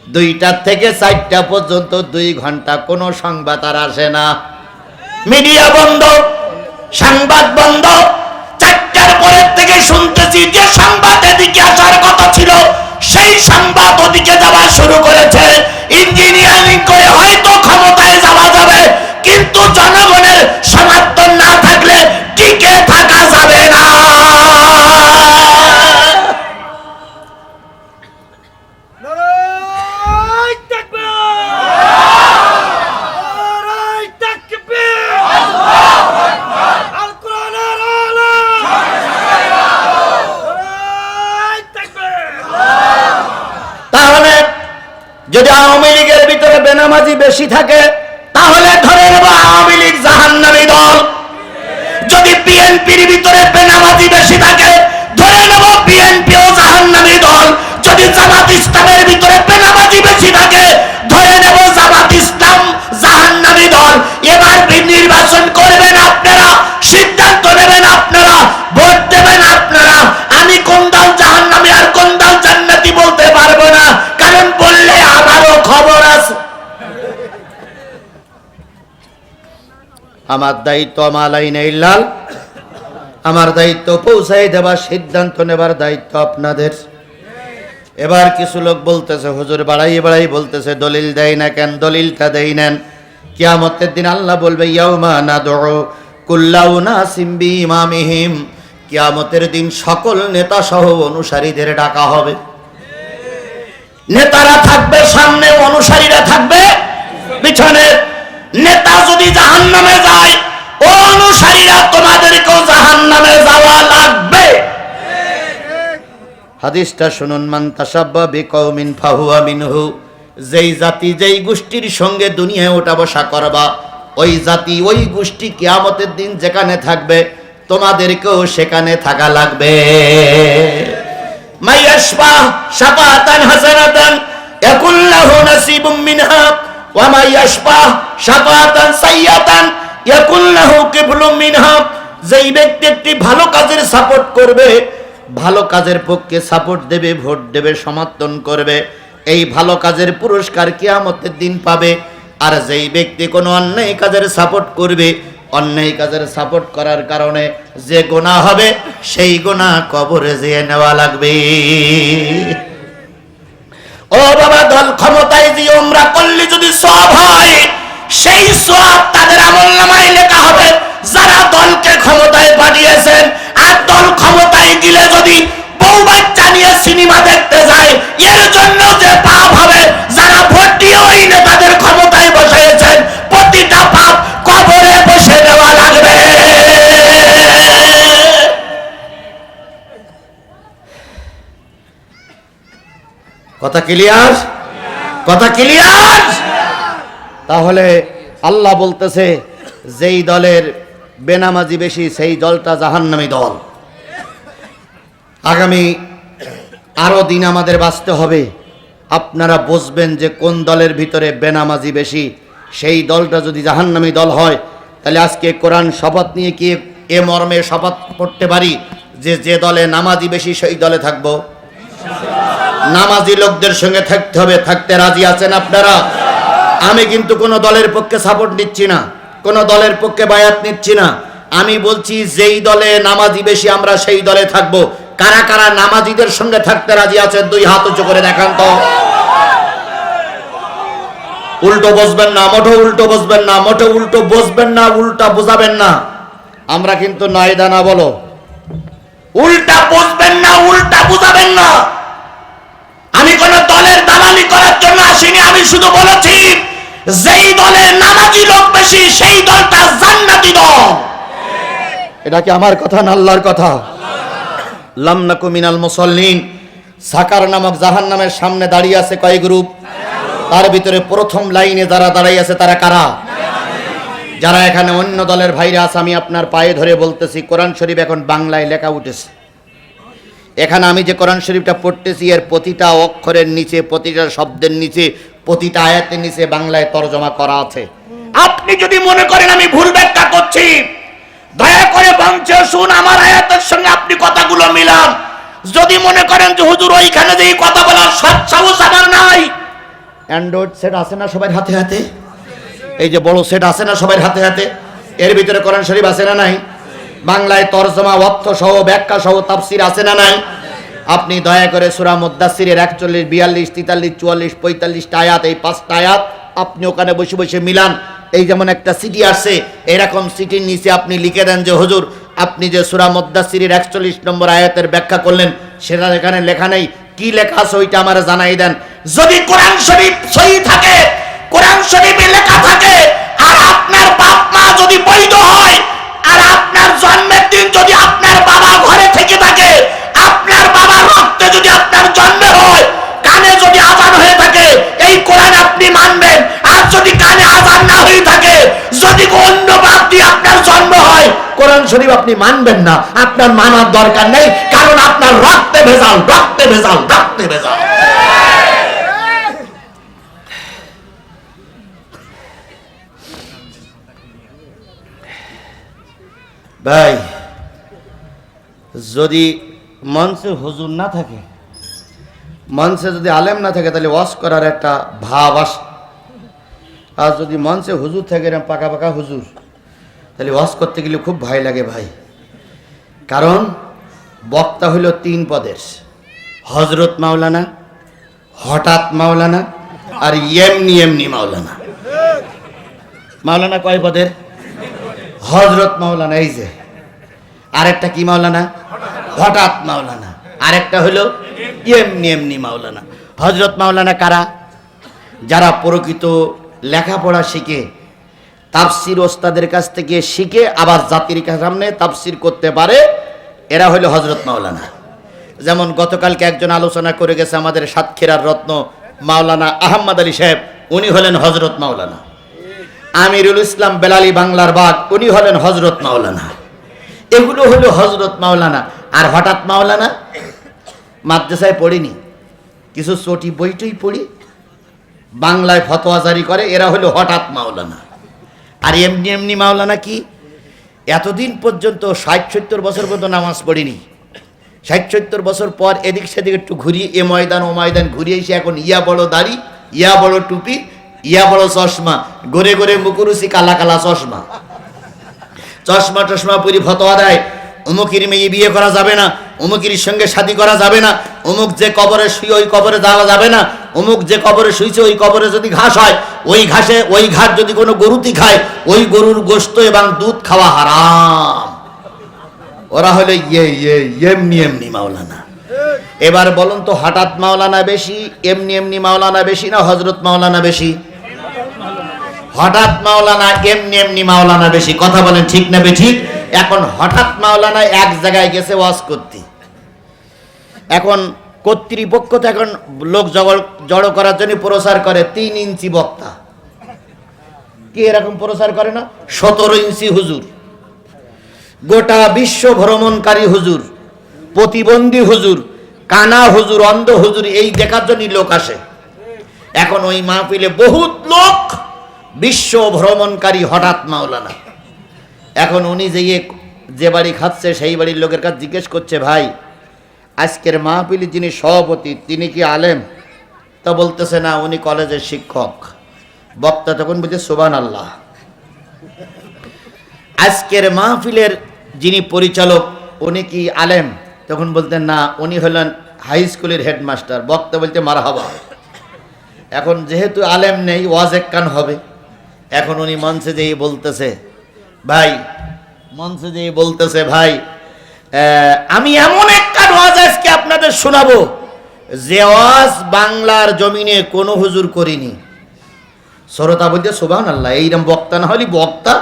2টা থেকে 4টা পর্যন্ত 2 ঘন্টা কোনো সংবাদ আর আসে না, মিডিয়া বন্ধ, সংবাদ বন্ধ। 4টার পরের থেকে শুনতেছি যে সংবাদ এদিকে আসার কথা ছিল সেই সংবাদ ওদিকে যাওয়া শুরু করেছে। ইঞ্জিনিয়ারিং করে হয়তো ক্ষমতায় যাওয়া যাবে, কিন্তু জনগণের সমর্থন না থাকলে টিকে থাকা যাবে না। নারায়ে তাকবীর! নারায়ে তাকবীর! আল কোরআনের আলো! নারায়ে তাকবীর! তাহলে যদি আওয়ামী লীগের ভিতরে বেনামাজি বেশি থাকে তাহলে ধরে নেব আওয়ামী লীগ জাহান্নামী দল। যদি বিএনপির ভিতরে বেনামাজি বেশি থাকে ধরে নেব বিএনপিও জাহান্নামী দল। যদি জামাত ইসলামের ভিতরে বেনামাজি বেশি থাকে ধরে নেব জামাত ইসলাম জাহান্নামী দল। এবার নির্বাচন করবেন আপনারা, সিদ্ধান্ত নেবেন আপনারা, ভোট দেবেন আপনারা। আমি কোন দল জাহান্নামী আর কোন দল জান্নাতি বলতে পারবো না, কারণ বললে আমারও খবর আছে। আমার দায়িত্ব মালাইনা ইল্লাল, আমার দায়িত্ব পৌঁছাই দেবার, সিদ্ধান্ত নেবার দায়িত্ব আপনাদের। এবার কিছু লোক বলতেছে হুজুর বাড়াই বাড়াই বলতেছে দলিল দেয় না কেন? দলিলটা দেই নেন। কিয়ামতের দিন আল্লাহ বলবে ইয়াউমা নাদউ কুল্লা উনাসিম বিইমামিহিম, কিয়ামতের দিন সকল নেতা সহ অনুসারীদের ডাকা হবে। নেতারা থাকবে সামনে, অনুসারীরা থাকবে পিছনে। নেতা যদি জাহান্নামে যায় ও অনুসারীরা তোমাদেরকেও জাহান্নামে যাওয়া লাগবে। হাদিসটা শুনুন, মান তাশাব্বা বিকওমিন ফাহুয়া মিনহু, যেই জাতি যেই গোষ্ঠীর সঙ্গে দুনিয়ায় ওঠা বসা করবা ওই জাতি ওই গোষ্ঠী কিয়ামতের দিন যেখানে থাকবে তোমাদেরকেও সেখানে থাকা লাগবে। মাইয়াশফা শাফাআতান হাসানাতান ইয়াকুল লাহু নাসিবুম মিনহা ওয়া মাইয়াশফা শাফাআতান সাইয়্যাতান ইয়াকুল লাহু কিফলুম মিনহা। যেই ব্যক্তি একটি ভালো কাজের সাপোর্ট করবে, ভালো কাজের পক্ষে সাপোর্ট দেবে, ভোট দেবে, সমর্থন করবে, এই ভালো কাজের পুরস্কার কিয়ামতের দিন পাবে। আর যেই ব্যক্তি কোনো অন্যায় কাজের সাপোর্ট করবে, অন্যায় কাজের সাপোর্ট করার কারণে যে গুনাহ হবে সেই গুনাহ কবরে যেয়ে নেওয়া লাগবে। ও বাবা, দল ক্ষমতায় যে উমরা করলে যদি সওয়াব হয় সেই সওয়াব তাদের আমলনামায় লেখা হবে যারা দলকে ক্ষমতায় পাঠিয়েছেন। আর দল ক্ষমতায় গেলে যদি বউ বাচ্চা নিয়ে সিনেমা দেখতে যায় এর জন্য যে পাপ হবে, যারা ভোট দিয়ে ওই নেতাদের ক্ষমতায় বসিয়েছেন প্রতিটা পাপ কবরে বসে দেওয়া লাগবে। কথা ক্লিয়ার? কথা ক্লিয়ার? তাহলে আল্লাহ বলতেছে যেই দলের বেনামাজি বেশি সেই দলটা জাহান্নামী দল। আগামী আরো দিন আমাদের বাঁচতে হবে, আপনারা বুঝবেন যে কোন দলের ভিতরে বেনামাজি বেশি। সেই দলটা যদি জাহান্নামী দল হয়, তাহলে আজকে কোরআন শপথ নিয়ে কি এ মর্মে শপথ করতে পারি যে যে দলে নামাজি বেশি সেই দলে থাকব। নামাজি লোকদের সঙ্গে থাকতে হবে। থাকতে রাজি আছেন আপনারা? আমি কিন্তু কোনো দলের পক্ষে সাপোর্ট নিচ্ছি না, কোনো দলের পক্ষে বায়াত নিচ্ছি না। আমি বলছি যেই দলে নামাজি বেশি আমরা সেই দলে থাকব। কারা কারা নামাজিদের সঙ্গে থাকতে রাজি আছেন? দুই হাত উঁচু করে দেখান তো। উল্টো বসবেন না, মোটো উল্টো বসবেন না, মোটো উল্টো বসবেন না, উল্টা বোঝাবেন না। আমরা কিন্তু নয় দানা বলো, উল্টা বসবেন না, উল্টা বোঝাবেন না। আমি কোন দলের দালালি করার জন্য আসিনি। আমি শুধু বলেছি যেই দলে নামাজি লোক বেশি সেই দলটা জান্নাতি দল। এটা কি আমার কথা না আল্লাহর কথা? লাম নাকু মিনাল মুসাল্লিন। সাকার নামক জাহান্নামের সামনে দাঁড়িয়ে আছে কয় গ্রুপ? তার ভিতরে প্রথম লাইনে যারা দাঁড়িয়ে আছে তারা কারা? যারা এখানে অন্য দলের ভাইরা আছে, আমি আপনার পায়ে ধরে বলতেছি, কোরআন শরীফ এখন বাংলায় লেখা উঠেছে। এখানে আমি যে কোরআন শরীফটা পড়তেছি এর প্রতিটা অক্ষরের নিচে, প্রতিটা শব্দের নিচে, প্রতিটা আয়াতের নিচে বাংলায় তরজমা করা আছে। আপনি যদি মনে করেন আমি ভুল ব্যাখ্যা করছি, দয়া করে মঞ্চে শুন, আমার আয়াতের সঙ্গে আপনি কথাগুলো মিলান। যদি মনে করেন যে হুজুর ওইখানে যে কথা বলার সৎসাহস আমার নাই, অ্যান্ড্রয়েড সেট আছে না সবার হাতে হাতে? এই যে বড় সেট আছে না সবার হাতে হাতে? এর ভিতরে কোরআন শরীফ আছে না নাই? বাংলায় তরজমা, অর্থ সহ, ব্যাখ্যা সহ তাফসীর আছে না নাই? আপনি দয়া করে সূরা মুদ্দাসসিরের 41, 42, 43, 44, 45টা আয়াত, এই 5টা আয়াত আপনি ওখানে বসে বসে মিলান। এই যেমন একটা সিটি আসছে, এরকম সিটির নিচে আপনি লিখে দেন যে হুজুর আপনি যে সূরা মুদ্দাসসিরের 41 নম্বর আয়াতের ব্যাখ্যা করলেন সেটা এখানে লেখা নেই, কি লেখা আছে ওইটা আমার জানাই দেন। যদি কোরআন শরীফ সহি থাকে, কোরআন শরীফে লেখা থাকে, আর আপনার বাপ মা যদি বৈধ হয়, আর আপনার জন্মের দিন যদি আপনার বাবা ঘরে থেকে থাকে, আপনার বাবার রক্তে যদি আপনার জন্ম হয়, কানে যদি আযান হয়ে থাকে, এই কোরআন আপনি মানবেন। আর যদি কানে আযান না হয়ে থাকে, যদি অন্য বাপ দিয়ে আপনার জন্ম হয়, কোরআন শরীফ আপনি মানবেন না। আপনার মানার দরকার নেই, কারণ আপনার রক্তে ভেজাল, রক্তে ভেজাল, রক্তে ভেজাল। ভাই, যদি মঞ্চে হুজুর না থাকে, মঞ্চে যদি আলেম না থাকে, তাহলে ওয়াজ করার একটা ভাব আসে। আর যদি মঞ্চে হুজুর থাকে, এরকম পাকা পাকা হুজুর, তাহলে ওয়াজ করতে গেলে খুব ভয় লাগে ভাই। কারণ বক্তা হইল 3 পদের, হযরত মাওলানা, হঠাৎ মাওলানা, আর এমনি এমনি মাওলানা। মাওলানা কয় পদের? হযরত মাওলানা, এই যে। আরেকটা কি মাওলানা? হঠাৎ মাওলানা। আরেকটা হলো এমনি এমনি মাওলানা। হযরত মাওলানা কারা? যারা প্রকৃত লেখাপড়া শিখে, তাফসীর ওস্তাদের কাছ থেকে শিখে আবার জাতির সামনে তাফসীর করতে পারে, এরা হলো হযরত মাওলানা। যেমন গতকালকে একজন আলোচনা করে গেছে আমাদের সাতক্ষীরার রত্ন মাওলানা আহমদ আলী সাহেব, উনি হলেন হযরত মাওলানা। আমিরুল ইসলাম বেলালি বাংলার বাগ, উনি হলেন হযরত মাওলানা। এগুলো হলো হযরত মাওলানা। আর হঠাৎ মাওলানা মাদ্রাসায় পড়িনি, কিছু চটি বইটই পড়ি, বাংলায় ফতোয়া জারি করে, এরা হলো হঠাৎ মাওলানা। আর এমনি এমনি মাওলানা কি? এতদিন পর্যন্ত 60-70 বছর পর্যন্ত নামাজ পড়িনি, 60-70 বছর পর এদিক সেদিক একটু ঘুরিয়ে এ ময়দান ও ময়দান ঘুরিয়ে এসে এখন ইয়া বড় দাড়ি, ইয়া বড় টুপি, ইয়া বড় চশমা, গোরে গোরে মুকুরুসি, কালা কালা চশমা, চশমা টশমা পুরি ফতোয়া দেয়, অমুকের মেয়ে বিয়ে করা যাবে না, অমুকের সঙ্গে শাদী করা যাবে না, অমুক যে কবরে শুয়ে ওই কবরে যাওয়া যাবে না, অমুক যে কবরে শুয়েছে ওই কবরে যদি ঘাস হয়, ওই ঘাসে ওই ঘাস যদি কোনো গরুতি খায়, ওই গরুর গোশত এবং দুধ খাওয়া হারাম। ওরা হলো এমনি এমনি মাওলানা। এবার বলুন তো, হঠাৎ মাওলানা বেশি, এমনি এমনি মাওলানা বেশি, না হযরত মাওলানা বেশি? হঠাৎ মাওলানা, এমনি এমনি মাওলানা বেশি। কথা বলেন ঠিক না বেঠিক? এখন হঠাৎ মাওলানা এক জায়গায় গেছে ওয়াজ করতে, এখন কর্তৃপক্ষ তো এখন লোক জড়ো করার জন্য প্রচার করে 3 ইঞ্চি বক্তা। কি এরকম প্রচার করে না? 17 ইঞ্চি হুজুর, গোটা বিশ্ব ভ্রমণকারী হুজুর, প্রতিবন্ধী হুজুর, কানা হুজুর, অন্ধ হুজুর, এই দেখার জন্য লোক আসে। এখন ওই মাহফিলে বহুত লোক বিশ্ব ভ্রমণকারী হঠাৎ মাওলানা। এখন উনি যে বাড়ি খাচ্ছে সেই বাড়ির লোকের কাছে জিজ্ঞেস করছে, ভাই আজকের মাহফিলে যিনি সভাপতি তিনি কি আলেম? তা বলতেছে না, উনি কলেজের শিক্ষক। বক্তা তখন বলছে সুবহানাল্লাহ। আজকের মাহফিলের যিনি পরিচালক উনি কি আলেম? তখন বলতেন না, উনি হলেন হাই স্কুলের হেডমাস্টার। বক্তা বলতে মারহাবা। এখন যেহেতু আলেম নেই, ওয়াজ এক কান হবে। এখন উনি মঞ্চে যেয়ে বলতেছে, ভাই আমি এমন একটা ওয়াজ আজকে আপনাদের শোনাবো যে ওয়াজ বাংলার জমিনে কোনো হুজুর করিনি। শ্রোতা বলতে সুবহানাল্লাহ। এইরকম বক্তা না হলে বক্তা।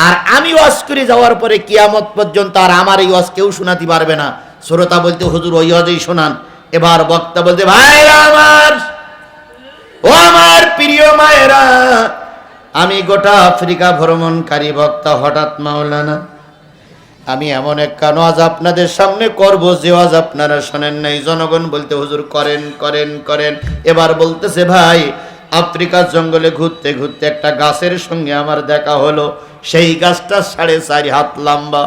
আর আমি ওয়াজ করে যাওয়ার পরে কিয়ামত পর্যন্ত আর আমার এই ওয়াজ কেউ শোনাতে পারবে না। শ্রোতা বলতে হুজুর ওই ওয়াজই শোনান। এবার বক্তা বলতে, ভাইরা আমার, ও আমার প্রিয় মায়েরা, আমি গোটা আফ্রিকা ভ্রমণকারী বক্তা হঠাৎ মাওলানা, আমি এমন এক ওয়াজ আপনাদের সামনে করব যে ওয়াজ আপনারা শোনেন নাই। জনগণ বলতে হুজুর করেন করেন করেন। এবার বলতেছে, ভাই আফ্রিকার জঙ্গলে ঘুরতে ঘুরতে একটা গাছের সঙ্গে আমার দেখা হলো। সেই গাছটা 4.5 হাত লম্বা।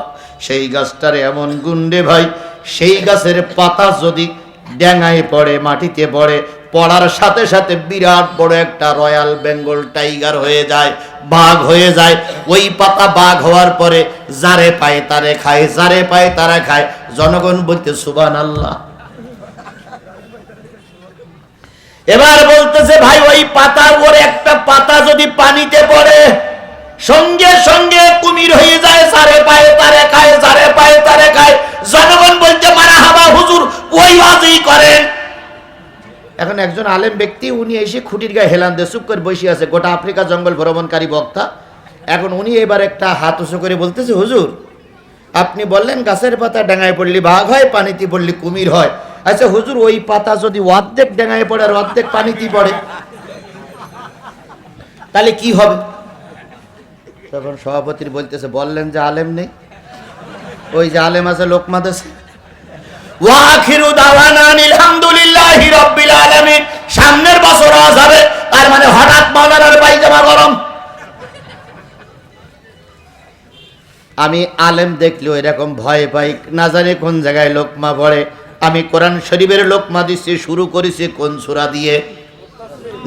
সেই গাছটার এমন গুন্ডে ভাই, সেই গাছের পাতা যদি ড্যাঙায় পড়ে, মাটিতে পড়ে, পড়ার সাথে সাথে বিরাট বড় একটা রয়্যাল বেঙ্গল টাইগার হয়ে যায়, বাঘ হয়ে যায়। ওই পাতা বাঘ হওয়ার পরে যারে পায় তারে খায়, যারে পায় তারা খায়। জনগণ বলতে সুবহানাল্লাহ। এবার বলতেছে, ভাই ওই পাতার ওর একটা পাতা যদি পানিতে পড়ে সঙ্গে সঙ্গে কুমির হয়ে যায়, যারে পায় তারে খায়, যারে পায় তারে খায়। জনগণ বলতে মারহাবা হুজুর ওই ওয়াজই করেন। এখন একজন আলেম ব্যক্তি উনি এসে খুঁটির গায়ে হেলান দিয়ে চুপ করে বসে আছে, গোটা আফ্রিকা জঙ্গল ভ্রমণকারী বক্তা। এখন উনি এবার একটা হাত উঁচু করে বলতেছে, হুজুর আপনি বললেন গাছের পাতা ডাঙায় পড়লে বাঘ হয়, পানিতে পড়লে কুমির হয়। আচ্ছা হুজুর ওই পাতা যদি অর্ধেক ডাঙায় পড়ে আর অর্ধেক পানিতে পড়ে তাহলে কি হবে? তখন সভাপতির বলতেছে, বললেন যে আলেম নেই, ওই যে আলেম আছে লোকমা দেশে। ওয়াখিরু দাওয়ানা আলহামদুলিল্লাহি রাব্বিল আলামিন। সামনের বছর আওয়াজ হবে। তার মানে হঠাৎ মাওলানার পায়জামা গরম। আমি আলেম দেখলেও এরকম ভয় পাই, না জানি কোন জায়গায় লোকমা পড়ে। আমি কোরআন শরীফের লোকমা দিচ্ছি, শুরু করেছি কোন সূরা দিয়ে?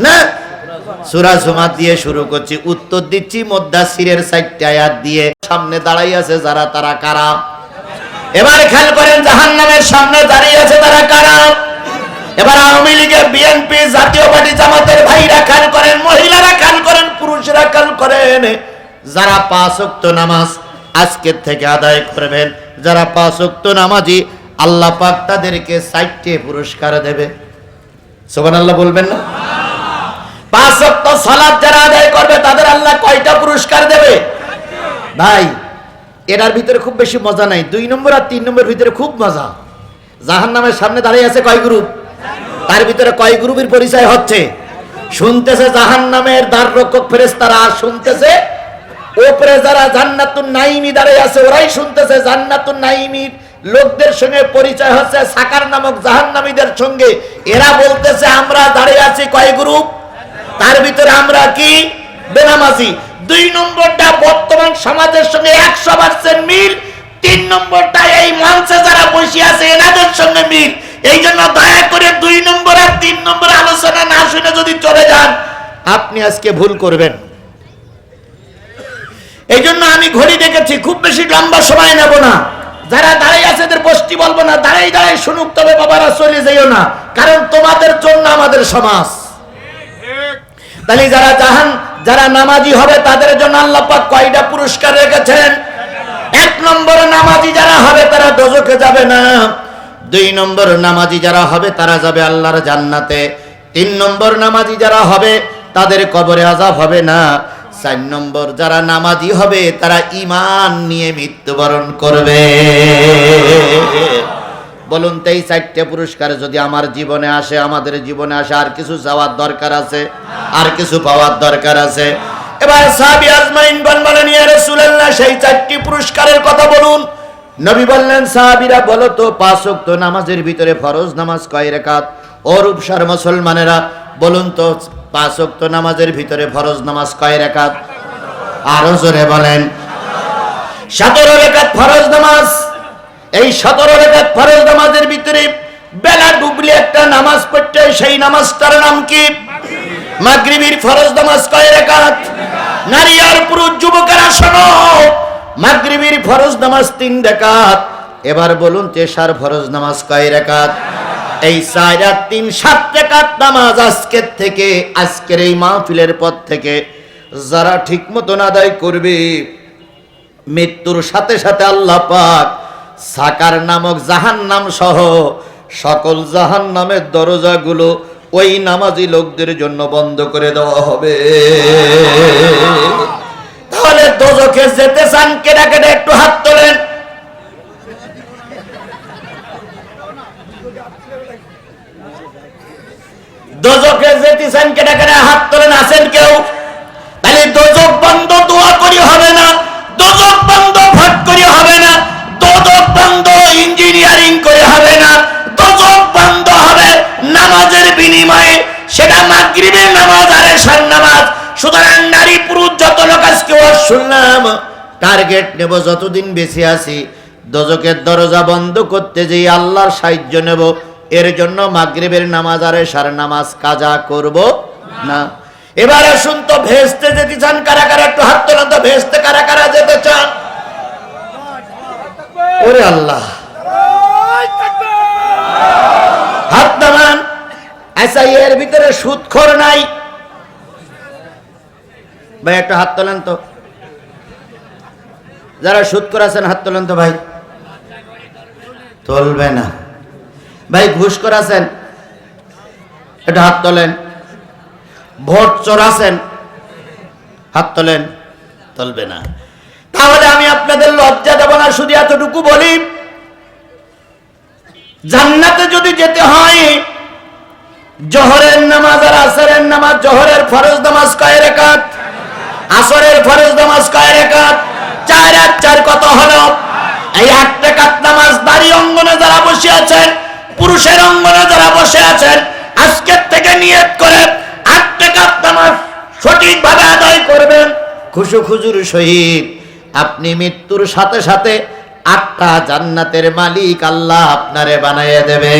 না, সূরা জুমার দিয়ে শুরু করছি। উত্তর দিচ্ছি মুদ্দাসসিরের 4টি আয়াত দিয়ে। সামনে দাঁড়াই আছে যারা, তারা কারা? এবার খেয়াল করেন, জাহান্নামের সামনে দাঁড়িয়ে আছে তারা কারা? এবার আওয়ামী লীগের, বিএনপি, জাতীয় পার্টি, জামাতের ভাইরা খেয়াল করেন, মহিলারা খেয়াল করেন, পুরুষরা খেয়াল করেন। যারা 5 ওয়াক্ত নামাজ আজকের থেকে আদায় করবেন, যারা 5 ওয়াক্ত নামাজি, আল্লাহ পাক তাদেরকে 4টি পুরস্কার দেবে। সুবহানাল্লাহ বলবেন না? 5 ওয়াক্ত সালাত যারা আদায় করবে তাদের আল্লাহ কয়টা পুরস্কার দেবে? ভাই এটার ভিতরে খুব বেশি মজা নাই। 2 নম্বর আর 3 নম্বর ভিতরে খুব মজা। জাহান্নামের সামনে দাঁড়িয়ে আছে কয় গ্রুপ? তার ভিতরে কয় গ্রুপের পরিচয় হচ্ছে? শুনতেছে জাহান্নামের দ্বার রক্ষক ফেরেশতারা, আর শুনতেছে উপরে যারা জান্নাতুন নাঈমি দাঁড়িয়ে আছে ওরাই শুনতেছে। জান্নাতুন নাঈমির লোকদের সঙ্গে পরিচয় হচ্ছে সাকার নামক জাহান্নামীদের সঙ্গে। এরা বলতেছে আমরা দাঁড়িয়ে আছি কয় গ্রুপ? তার ভিতরে আমরা কি? বেনামাজি। 2 নম্বরটা বর্তমান সমাজের সঙ্গে 100% মিল। 3 নম্বরটা এই মঞ্চে যারা বসে আছে এনাদের সঙ্গে মিল। এই জন্য দয়া করে 2 নম্বর আর 3 নম্বর আলোচনা না শুনে যদি চলে যান আপনি আজকে ভুল করবেন। এই জন্য আমি ঘড়ি দেখেছি, খুব বেশি লম্বা সময় নেব না। যারা দাঁড়িয়ে আছে এদের বসতি বলবো না, দাঁড়াই দাঁড়াই শুনুক, তবে বাবারা চলে যাইও না, কারণ তোমাদের জন্য আমাদের সমাজ। তাহলে যারা নামাজি হবে তাদের জন্য আল্লাহ পাক কয়টা পুরস্কার রেখেছেন? 1 নম্বর নামাজি যারা হবে তারা দোজখে যাবে না। 2 নম্বর নামাজি যারা হবে তারা যাবে আল্লাহর জান্নাতে। 3 নম্বর নামাজি যারা হবে তাদের কবরে আযাব হবে না। 4 নম্বর যারা নামাজি হবে তারা ঈমান নিয়ে মৃত্যুবরণ করবে। বলুন তো এই 4টে পুরস্কার যদি আমার জীবনে আসে, আমাদের জীবনে আসে, আর কিছু চাওয়ার দরকার আছে? আর কিছু পাওয়ার দরকার আছে? এবার সাহাবী আজমাইন বলেন, ইয়া রাসূলুল্লাহ সেই 4টি পুরস্কারের কথা বলুন। নবী বললেন, সাহাবীরা বলো তো 5 ওয়াক্ত নামাজের ভিতরে ফরজ নামাজ কয় রাকাত? ও রূপসার মুসলমানেরা বলুন তো 5 ওয়াক্ত নামাজের ভিতরে ফরজ নামাজ কয় রাকাত? আরো জোরে বলেন। 17 রাকাত ফরজ নামাজ। এই 17 রাকাত ফরজ নামাজের ভিতরে বেলা ডুবলে একটা নামাজ পড়তে হয়, সেই নামাজটার নাম কি? মাগরিবের ফরজ নামাজ কয় রাকাত? নারী আর পুরুষ যুবকেরা শোনো, মাগরিবের ফরজ নামাজ 3 রাকাত। এবার বলুন তেশার ফরজ নামাজ কয় রাকাত? এই 4 আর 3 7 রাকাত নামাজ আজকের থেকে, আজকের এই মাহফিলের পর থেকে যারা ঠিক মতন আদায় করবে, মৃত্যুর সাথে সাথে আল্লাহ পাক সাকার নামক জাহান্নাম সহ সকল জাহান্নামের দরজাগুলো ওই নামাজি লোকদের জন্য বন্ধ করে দেওয়া হবে। তাহলে দোজখে যেতে চান কেডা কেডা একটু হাত তোলেন। দোজখে যেতে চান কেডা কেডা হাত তোলেন, আছেন কেউ? তাহলে দোজখ বন্ধ দোয়া করি হবে না, দোজখ বন্ধ ফট করি হবে না, দোজখ বন্ধ ইঞ্জিনিয়ারিং করে হবে না, দোজখ বন্ধ হবে নামাজের বিনিময়ে, সেটা মাগরিবের নামাজ আর এশার নামাজ। সুতরাং নারী পুরুষ যত লোক আজকে ওয়াজ শুনলাম, টার্গেট নেব যতদিন বেঁচে আছি দোজখের দরজা বন্ধ করতে যেই আল্লাহর সাহায্য নেব। এর জন্য মাগরিবের নামাজ আর এশার নামাজ কাজা করব না। এবার আসুন তো ভেস্তে যেতে চান কারা কারা, একটু হাত তোলেন তো। ভেস্তে কারা কারা যেতে চান? ওরে আল্লাহ, হাত নামান। আচ্ছা, এর ভিতরে সুদখোর নাই? ভাই একটু হাত তোলেন তো। যারা সুদখোর আছেন হাত তোলেন তো ভাই। তুলবে না ভাই। ঘুষখোর আছেন একটু হাত তোলেন। ভোট চোর আছেন হাত তোলেন। তুলবে না। তাহলে আমি আপনাদের লজ্জা দেব না, শুধু এতটুকু বলি, জান্নাতে যদি যেতে হয় জোহরের নামাজ আর আসরের নামাজ, জোহরের ফরজ নামাজ কয় রাকাত? আসরের ফরজ নামাজ কয় রাকাত? 4 আর 4 কত হলো? এই 8 রাকাত নামাজ নারী অঙ্গনে যারা বসে আছেন, পুরুষের অঙ্গনে যারা বসে আছেন, আজকের থেকে নিয়ত করে 8 রাকাত নামাজ সঠিকভাবে আদায় করবেন খুশু খুজুর সহিত। আপনি মৃত্যুর সাথে সাথে 8টা জান্নাতের মালিক আল্লাহ আপনারে বানাইয়ে দেবে।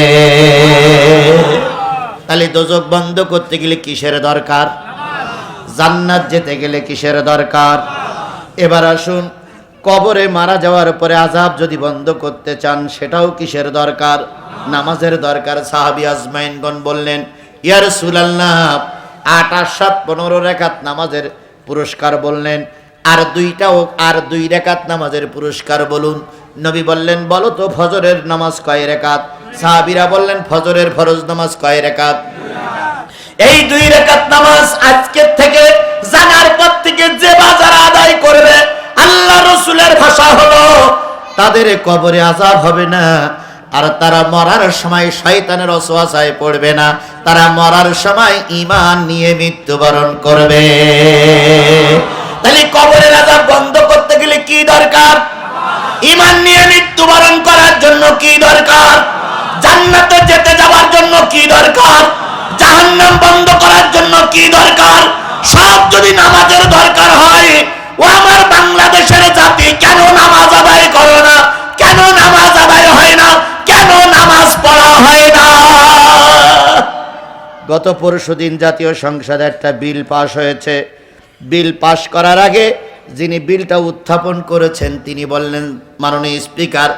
তাহলে দোজখ বন্ধ করতে গেলে কিসের দরকার? জান্নাত যেতে গেলে কিসের দরকার? এবার আসুন, কবরে মারা যাওয়ার পরে আযাব যদি বন্ধ করতে চান সেটাও কিসের দরকার? নামাজের দরকার। সাহাবী আজমাইনগণ বললেন, ইয়া রাসূলুল্লাহ 8 আর 7 15 রাকাত নামাজের পুরস্কার বললেন, আর 2 রাকাত নামাজের পুরস্কার বলুন। নবী বললেন, বলো তো ফজরের নামাজ কয় রাকাত? সাহাবীরা বললেন, ফজরের ফরজ নামাজ কয় রাকাত? এই 2 রাকাত নামাজ আজকের থেকে জানার পর থেকে যে বাজার আদায় করবে, আল্লাহ রাসূলের ভাষা হলো তাদের কবরে আযাব হবে না, আর তারা মরার সময় শয়তানের ওয়াসওয়াসায় পড়বে না। তারা মরার সময় ঈমান নিয়ে মৃত্যুবরণ করবে। তাহলে কবরের আযাব বন্ধ করতে গেলে কি দরকার? ঈমান নিয়ে মৃত্যুবরণ করার জন্য কি দরকার? জান্নাতে যেতে যাওয়ার জন্য কি দরকার? জাহান্নাম বন্ধ করার জন্য কি দরকার? সব যদি নামাজের দরকার হয়, ও আমার বাংলাদেশের জাতি কেন নামাজ আদায় করো না? কেন নামাজ আদায় হয় না? কেন নামাজ পড়া হয় না? গত পরশুদিন জাতীয় সংসদে একটা বিল পাশ হয়েছে। বিল পাশ করার আগে যিনি বিলটা উত্থাপন করেছেন তিনি বললেন, মাননীয় স্পিকার,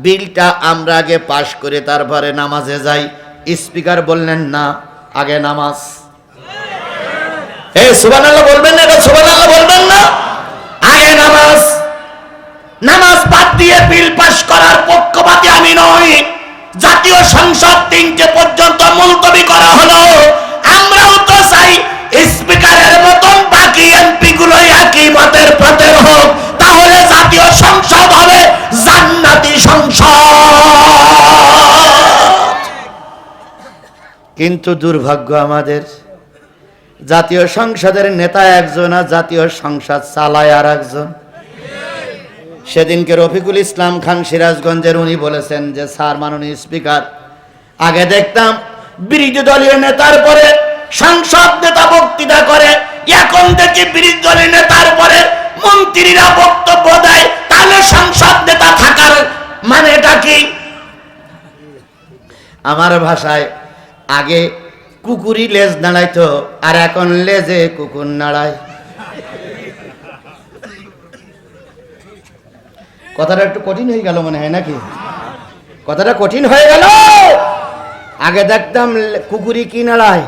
বিলটা আমরা আগে পাশ করে তারপরে নামাজে যাই। স্পিকার বললেন, না, আগে নামাজ। সুবহানাল্লাহ বলবেন না? এটা সুবহানাল্লাহ বলবেন না? আগে নামাজ। নামাজ বাদ দিয়ে বিল পাশ করার পক্ষপাতী আমি নই। জাতীয় সংসদ 3টে পর্যন্ত মুলতবি করা হলো। আমরাও তো চাই স্পিকারের মতন বাকি এমপি গুলো একই মতের পথের হোক, তাহলে জাতীয় সংসদ হবে জান্নাতি সংসদ। কিন্তু দুর্ভাগ্য আমাদের, জাতীয় সংসদের নেতা একজন আর জাতীয় সংসদ চালায় আর একজন। সেদিনকে রফিকুল ইসলাম খান সিরাজগঞ্জের উনি বলেছেন যে, স্যার মাননীয় স্পিকার, আগে দেখতাম বিরোধী দলীয় নেতার পরে সংসদ নেতা বক্তৃতা করে, এখন থেকে বিরোধী দলের নেতার পরে মন্ত্রীরা বক্তব্য দেয়, তাহলে সংসদ নেতা থাকার মানেটা কি? আমার ভাষায় আগে কুকুরই লেজ নাড়াইতো, আর এখন লেজে কুকুর নাড়ায়। কথাটা একটু কঠিন হয়ে গেল মনে হয় নাকি? কথাটা কঠিন হয়ে গেল। আগে দেখতাম কুকুরই কি নাড়ায়,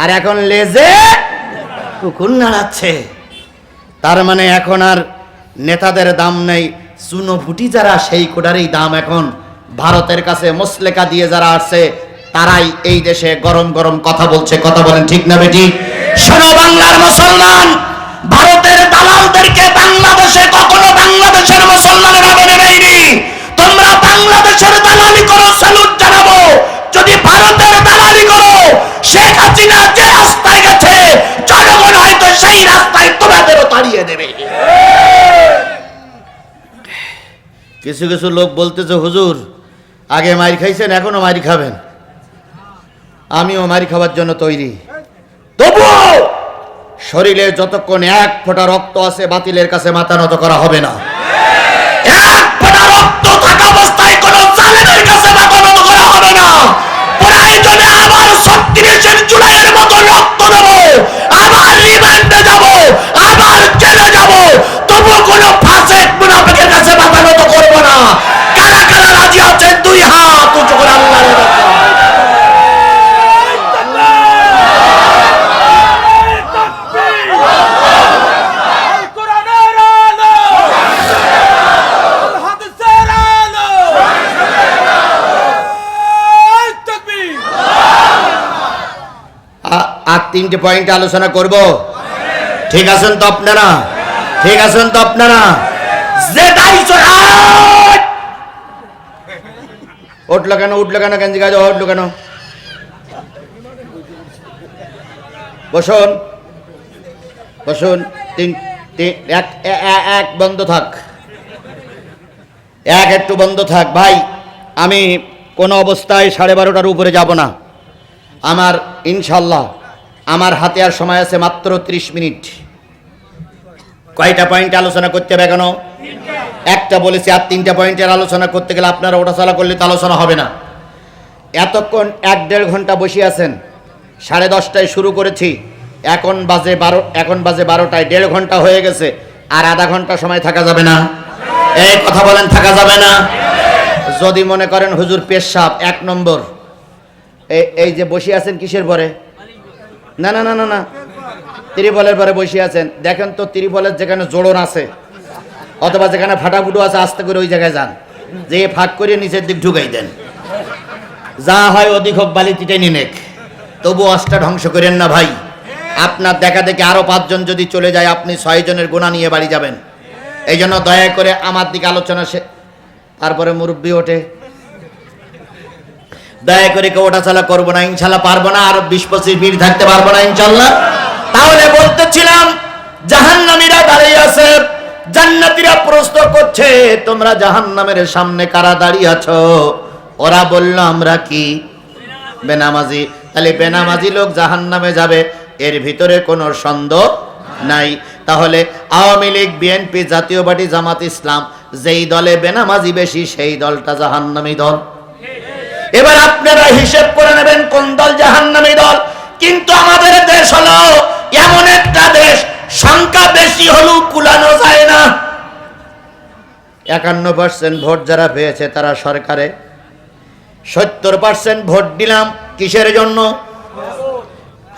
আর এখন লেজে কুকুর নাড়াচ্ছে। তার মানে এখন আর নেতাদের দাম নেই, চুনো ফুটি যারা সেই কোটারই দাম এখন। ভারতের কাছে মুসলেকা দিয়ে যারা আসছে তারাই এই দেশে গরম গরম কথা বলছে। কথা বলেন ঠিক না বেটি? শোনো বাংলার মুসলমান, ভারতের দালালদেরকে বাংলাদেশে কখনো বাংলাদেশের মুসলমানেরা মেনে নেয়নি। তোমরা বাংলাদেশের দালালি করো, স্যালুট জানাবো। যদি ভারতের দালালি করো, শেখ হাসিনা যে রাস্তায় গেছে জনগণ হয়তো সেই রাস্তায় তোমাদেরও তাড়িয়ে দেবে। কিছু কিছু লোক বলতেছে, হুজুর আগে মাইর খাইছেন, এখনো মাইর খাবেন। আমিও মাইর খাওয়ার জন্য তৈরি, তবুও শরীরে যতক্ষণ এক ফোঁটা রক্ত আছে বাতিলের কাছে মাথা নত করা হবে না। এক ফোঁটা রক্ত থাকা অবস্থায় কোন জালেমের কাছে মাথা নত করা হবে না। প্রয়োজনে আবার 36 জুলাইয়ের মতো রক্ত দেব, আবার রিমান্ডে যাব, আবার জেলে যাব, তবু কোন ফাসেক মুনাফিকের কাছে মাথা নত করব না। কারা কারা রাজি আছেন দুই হাত উঁচু করে আল্লাহর কাছে? আর 3টে পয়েন্ট আলোচনা করব। ঠিক আছেন তো আপনারা? ঠিক আছেন তো আপনারা? উঠলো কেন? উঠলো কেন? গেঞ্জি গাছ উঠলো কেন? বসুন বসুন। এক বন্ধ থাক, এক একটু বন্ধ থাক ভাই। আমি কোনো অবস্থায় 12:30টার উপরে যাব না। আমার ইনশাল্লাহ আমার হাতে আর সময় আছে মাত্র 30 মিনিট। কয়টা পয়েন্ট আলোচনা করতে হবে? কেন একটা বলেছি, আর 3টা পয়েন্টের আলোচনা করতে গেলে আপনারা ওঠাচলা করলে তো আলোচনা হবে না। এতক্ষণ 1-1.5 ঘন্টা বসে আছেন। 10:30টায় শুরু করেছি, এখন বাজে 12টায় 1.5 ঘন্টা হয়ে গেছে। আর আধা ঘন্টা সময় থাকা যাবে না? এই কথা বলেন, থাকা যাবে না? যদি মনে করেন হুজুর পেশাব 1 নম্বর, এই যে বসে আছেন কিসের পরে? না না না না না, ত্রিপলের পরে বসে আছেন। দেখেন তো ত্রিপলের যেখানে জোড়ন আছে অথবা যেখানে ফাটাফুটো আছে, আস্তে করে ওই জায়গায় যান, যে ফাঁক করে নিচের দিক ঢুকাই দেন। যা হয় অধিক হোক বালিটিতে নিনেক, তবু অষ্টা ধ্বংস করেন না ভাই। আপনার দেখা দেখে আরো 5 জন যদি চলে যায়, আপনি 6 জনের গোনা নিয়ে বাড়ি যাবেন। এই জন্য দয়া করে আমার দিকে আলোচনা তারপরে মুরব্বী ওঠে, দয়া করে কেউ ওঠাচলা করবো না ইনশাল্লাহ, পারবো না। আর 20-25 মিনিট থাকতে পারবো না ইনশাল্লাহ। তাহলে বলতেছিলাম, জাহান্নামীরা দাঁড়িয়ে আছে, জান্নাতীরা প্রশ্ন করছে, তোমরা জাহান্নামের সামনে কারা দাঁড়িয়ে আছো? ওরা বলল, আমরা কি বেনামাজি। তাহলে বেনামাজি লোক জাহান্নামে যাবে, এর ভিতরে কোনো সন্দেহ নাই। তাহলে আওয়ামী লীগ, বিএনপি, জাতীয় পার্টি, জামাত ইসলাম, যেই দলে বেনামাজি বেশি সেই দলটা জাহান্নামী দল। এবার আপনারা হিসেব করে নেবেন কোন দল জাহান্নামী দল। কিন্তু আমাদের দেশ হলো এমন একটা দেশ, সংখ্যা বেশি হলেও কুলানো যায় না। 51% ভোট যারা পেয়েছে তারা সরকারে, 70% ভোট দিলাম কিসের জন্য?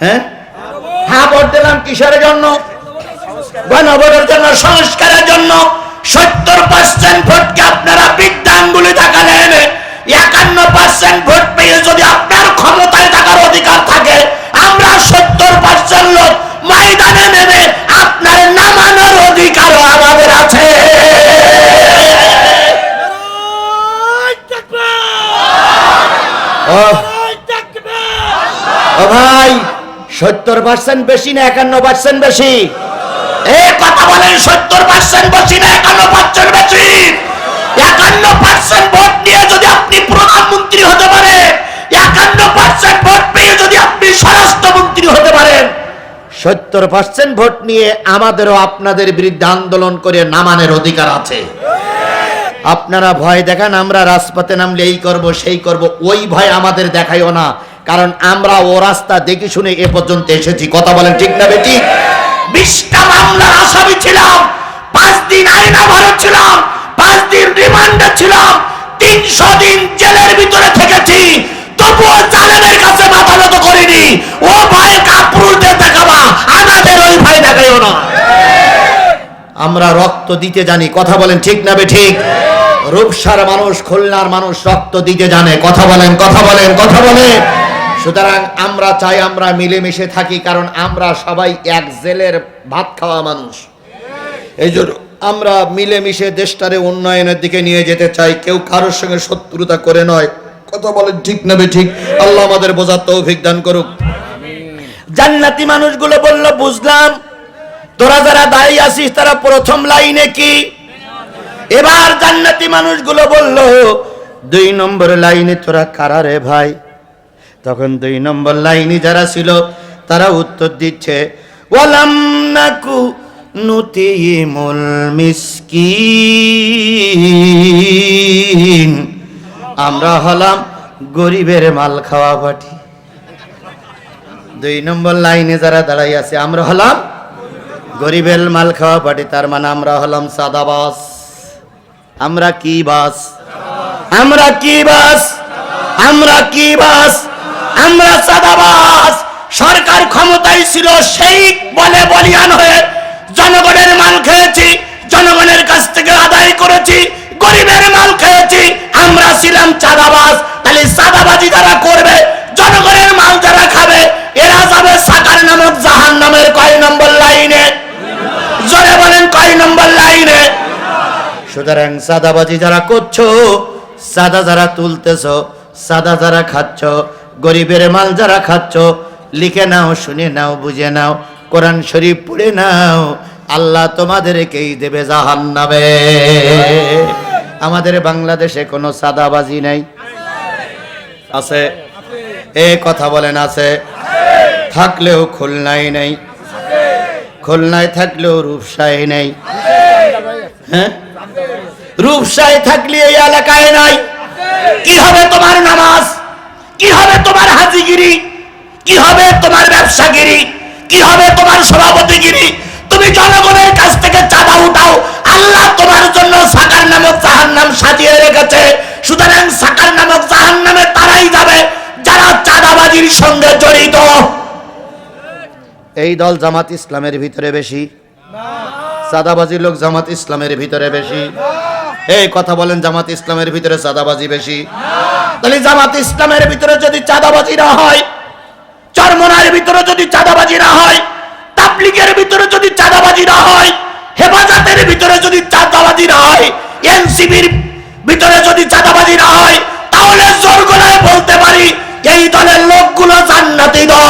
হ্যাঁ, ভোট দিলাম কিসের জন্য? গণভোটের জন্য, সংস্কারের জন্য। 70% ভোটকে আপনারা বিদ্যাঙ্গুলি দেখালেন। 51% ভোট পেয়ে যদি আপনার ক্ষমতায় থাকার অধিকার থাকে, আমরা 70% লোক ময়দানে নেমে আপনার নামানোর অধিকারও আমাদের আছে। ও ভাই, 70% বেশি না 51% বেশি? এই কথা বলেন, 70% বেশি না 51% বেশি? 51% ভোট নিয়ে যদি আপনি প্রধানমন্ত্রী হতে পারে, 51% ভোট পেয়ে যদি আপনি স্বরাষ্ট্রমন্ত্রী হতে পারেন, 70% ভোট নিয়ে আমাদেরও আপনাদের বিরুদ্ধে আন্দোলন করে নামানোর অধিকার আছে। আপনারা ভয় দেখান, আমরা রাজপথে নামলে এই করব সেই করব, ওই ভয় আমাদের দেখাইও না, কারণ আমরা ও রাস্তা দেখে শুনে এ পর্যন্ত এসেছি। কথা বলেন ঠিক না বেটি? 20টা মামলার আসামি ছিলাম, 5 দিন আইনা ঘরে ছিলাম, 5 দিন রিমান্ডে ছিলাম, 300 দিন জেলের ভিতরে থেকেছি, তবুও জালেমের কাছে মাথা নত করিনি। ও ভয় কাপুরুষদের দেখাবা, আমাদের ওই ভয় দেখাইও না। আমরা রক্ত দিতে জানি। কথা বলেন ঠিক না বে ঠিক? রূপসার মানুষ, খুলনার মানুষ রক্ত দিতে জানে। কথা বলেন, কথা বলেন, কথা বলেন। সুতরাং আমরা চাই আমরা মিলেমিশে থাকি, কারণ আমরা সবাই এক জেলের ভাত খাওয়া মানুষ। এই জন্য আমরা মিলেমিশে দেশটারে উন্নয়নের দিকে নিয়ে যেতে চাই, কেউ কারোর সঙ্গে শত্রুতা করে নয়। কথা বলেন ঠিক না বে ঠিক? আল্লাহ আমাদের বোঝার তৌফিক দান করুক। জান্নাতি মানুষগুলো বলল, বুঝলাম তোরা যারা দাঁড়িয়ে আছিস তারা প্রথম লাইনে কি? এবার জান্নাতি মানুষগুলো বলল, 2 নম্বর লাইনে তোরা কারা রে ভাই? তখন 2 নম্বর লাইনে যারা ছিল তারা উত্তর দিচ্ছে, ওয়ালাম নাকু নুতিমুল মিসকিন, আমরা হলাম গরিবের মাল খাওয়া পাটি। 2 নম্বর লাইনে যারা দাঁড়াই আছে, আমরা হলাম গরিবের মাল খাওয়া পাটি, তার মানে আমরা হলাম সাদাবাস। আমরা কি বাস? আমরা কি বাস? আমরা কি বাস? আমরা সাদাবাস। সরকার ক্ষমতায় ছিল, সেই বলে বলিয়ান হয়ে জনগণের মাল খেয়েছি, জনগণের কাছ থেকে আদায় করেছি, গরিবের মাল খেয়েছি। আমরা ছিলাম চাঁদাবাজ। তাহলে চাঁদাবাজি যারা করবে, জনগণের মাল যারা খাবে, এরা যাবে সাকার নামক জাহান্নামের কয় নম্বর লাইনে? জোরে বলেন, কয় নম্বর লাইনে? সুতরাং চাঁদাবাজি যারা করছো, চাঁদা যারা তুলতেছো, চাঁদা যারা খাচ্ছ, গরিবের মাল যারা খাচ্ছ, লিখে নাও, শুনে নাও, বুঝে নাও, কোরআন শরীফ পড়ে নাও, আল্লাহ তোমাদেরকেই দেবে জাহান্নামে। আমাদের বাংলাদেশে কোনো চাঁদাবাজি নাই? আছে? এ কথা বলেন, আছে? থাকলেও খুলনায় নেই, খুলনায় থাকলেও রূপসায় নেই। হ্যাঁ, রূপসায় থাকলে এই এলাকায় নাই। কি হবে তোমার নামাজ? কি হবে তোমার হাজিগিরি? কি হবে তোমার ব্যবসাগিরি? কি হবে তোমার সভাপতিগিরি? তুমি জনগণের কাছ থেকে চাঁদা উঠাও, আল্লাহ তোমার জন্য সাকার নামক জাহান্নাম সাজিয়ে রেখেছে। সুতরাং সাকার নামক জাহান্নামে তারাই যাবে যারা চাঁদাবাজির সঙ্গে জড়িত। এই দল জামাত ইসলামের ভিতরে বেশি, চাঁদাবাজির লোক জামাত ইসলামের ভিতরে বেশি। এই কথা বলেন, জামাত ইসলামের ভিতরে চাঁদাবাজি বেশি? তাহলে জামাত ইসলামের ভিতরে যদি চাঁদাবাজি না হয়, চরমনার ভিতরে যদি চাঁদাবাজি না হয়, তাবলীগের ভিতরে যদি চাঁদাবাজি না হয়, হেফাজতের ভিতরে যদি চাঁদাবাজি না হয়, এনসিবির ভিতরে যদি চাঁদাবাজি না হয়, তাহলে জোর গলায় বলতে পারি এই দলের লোকগুলো জান্নাতি দল।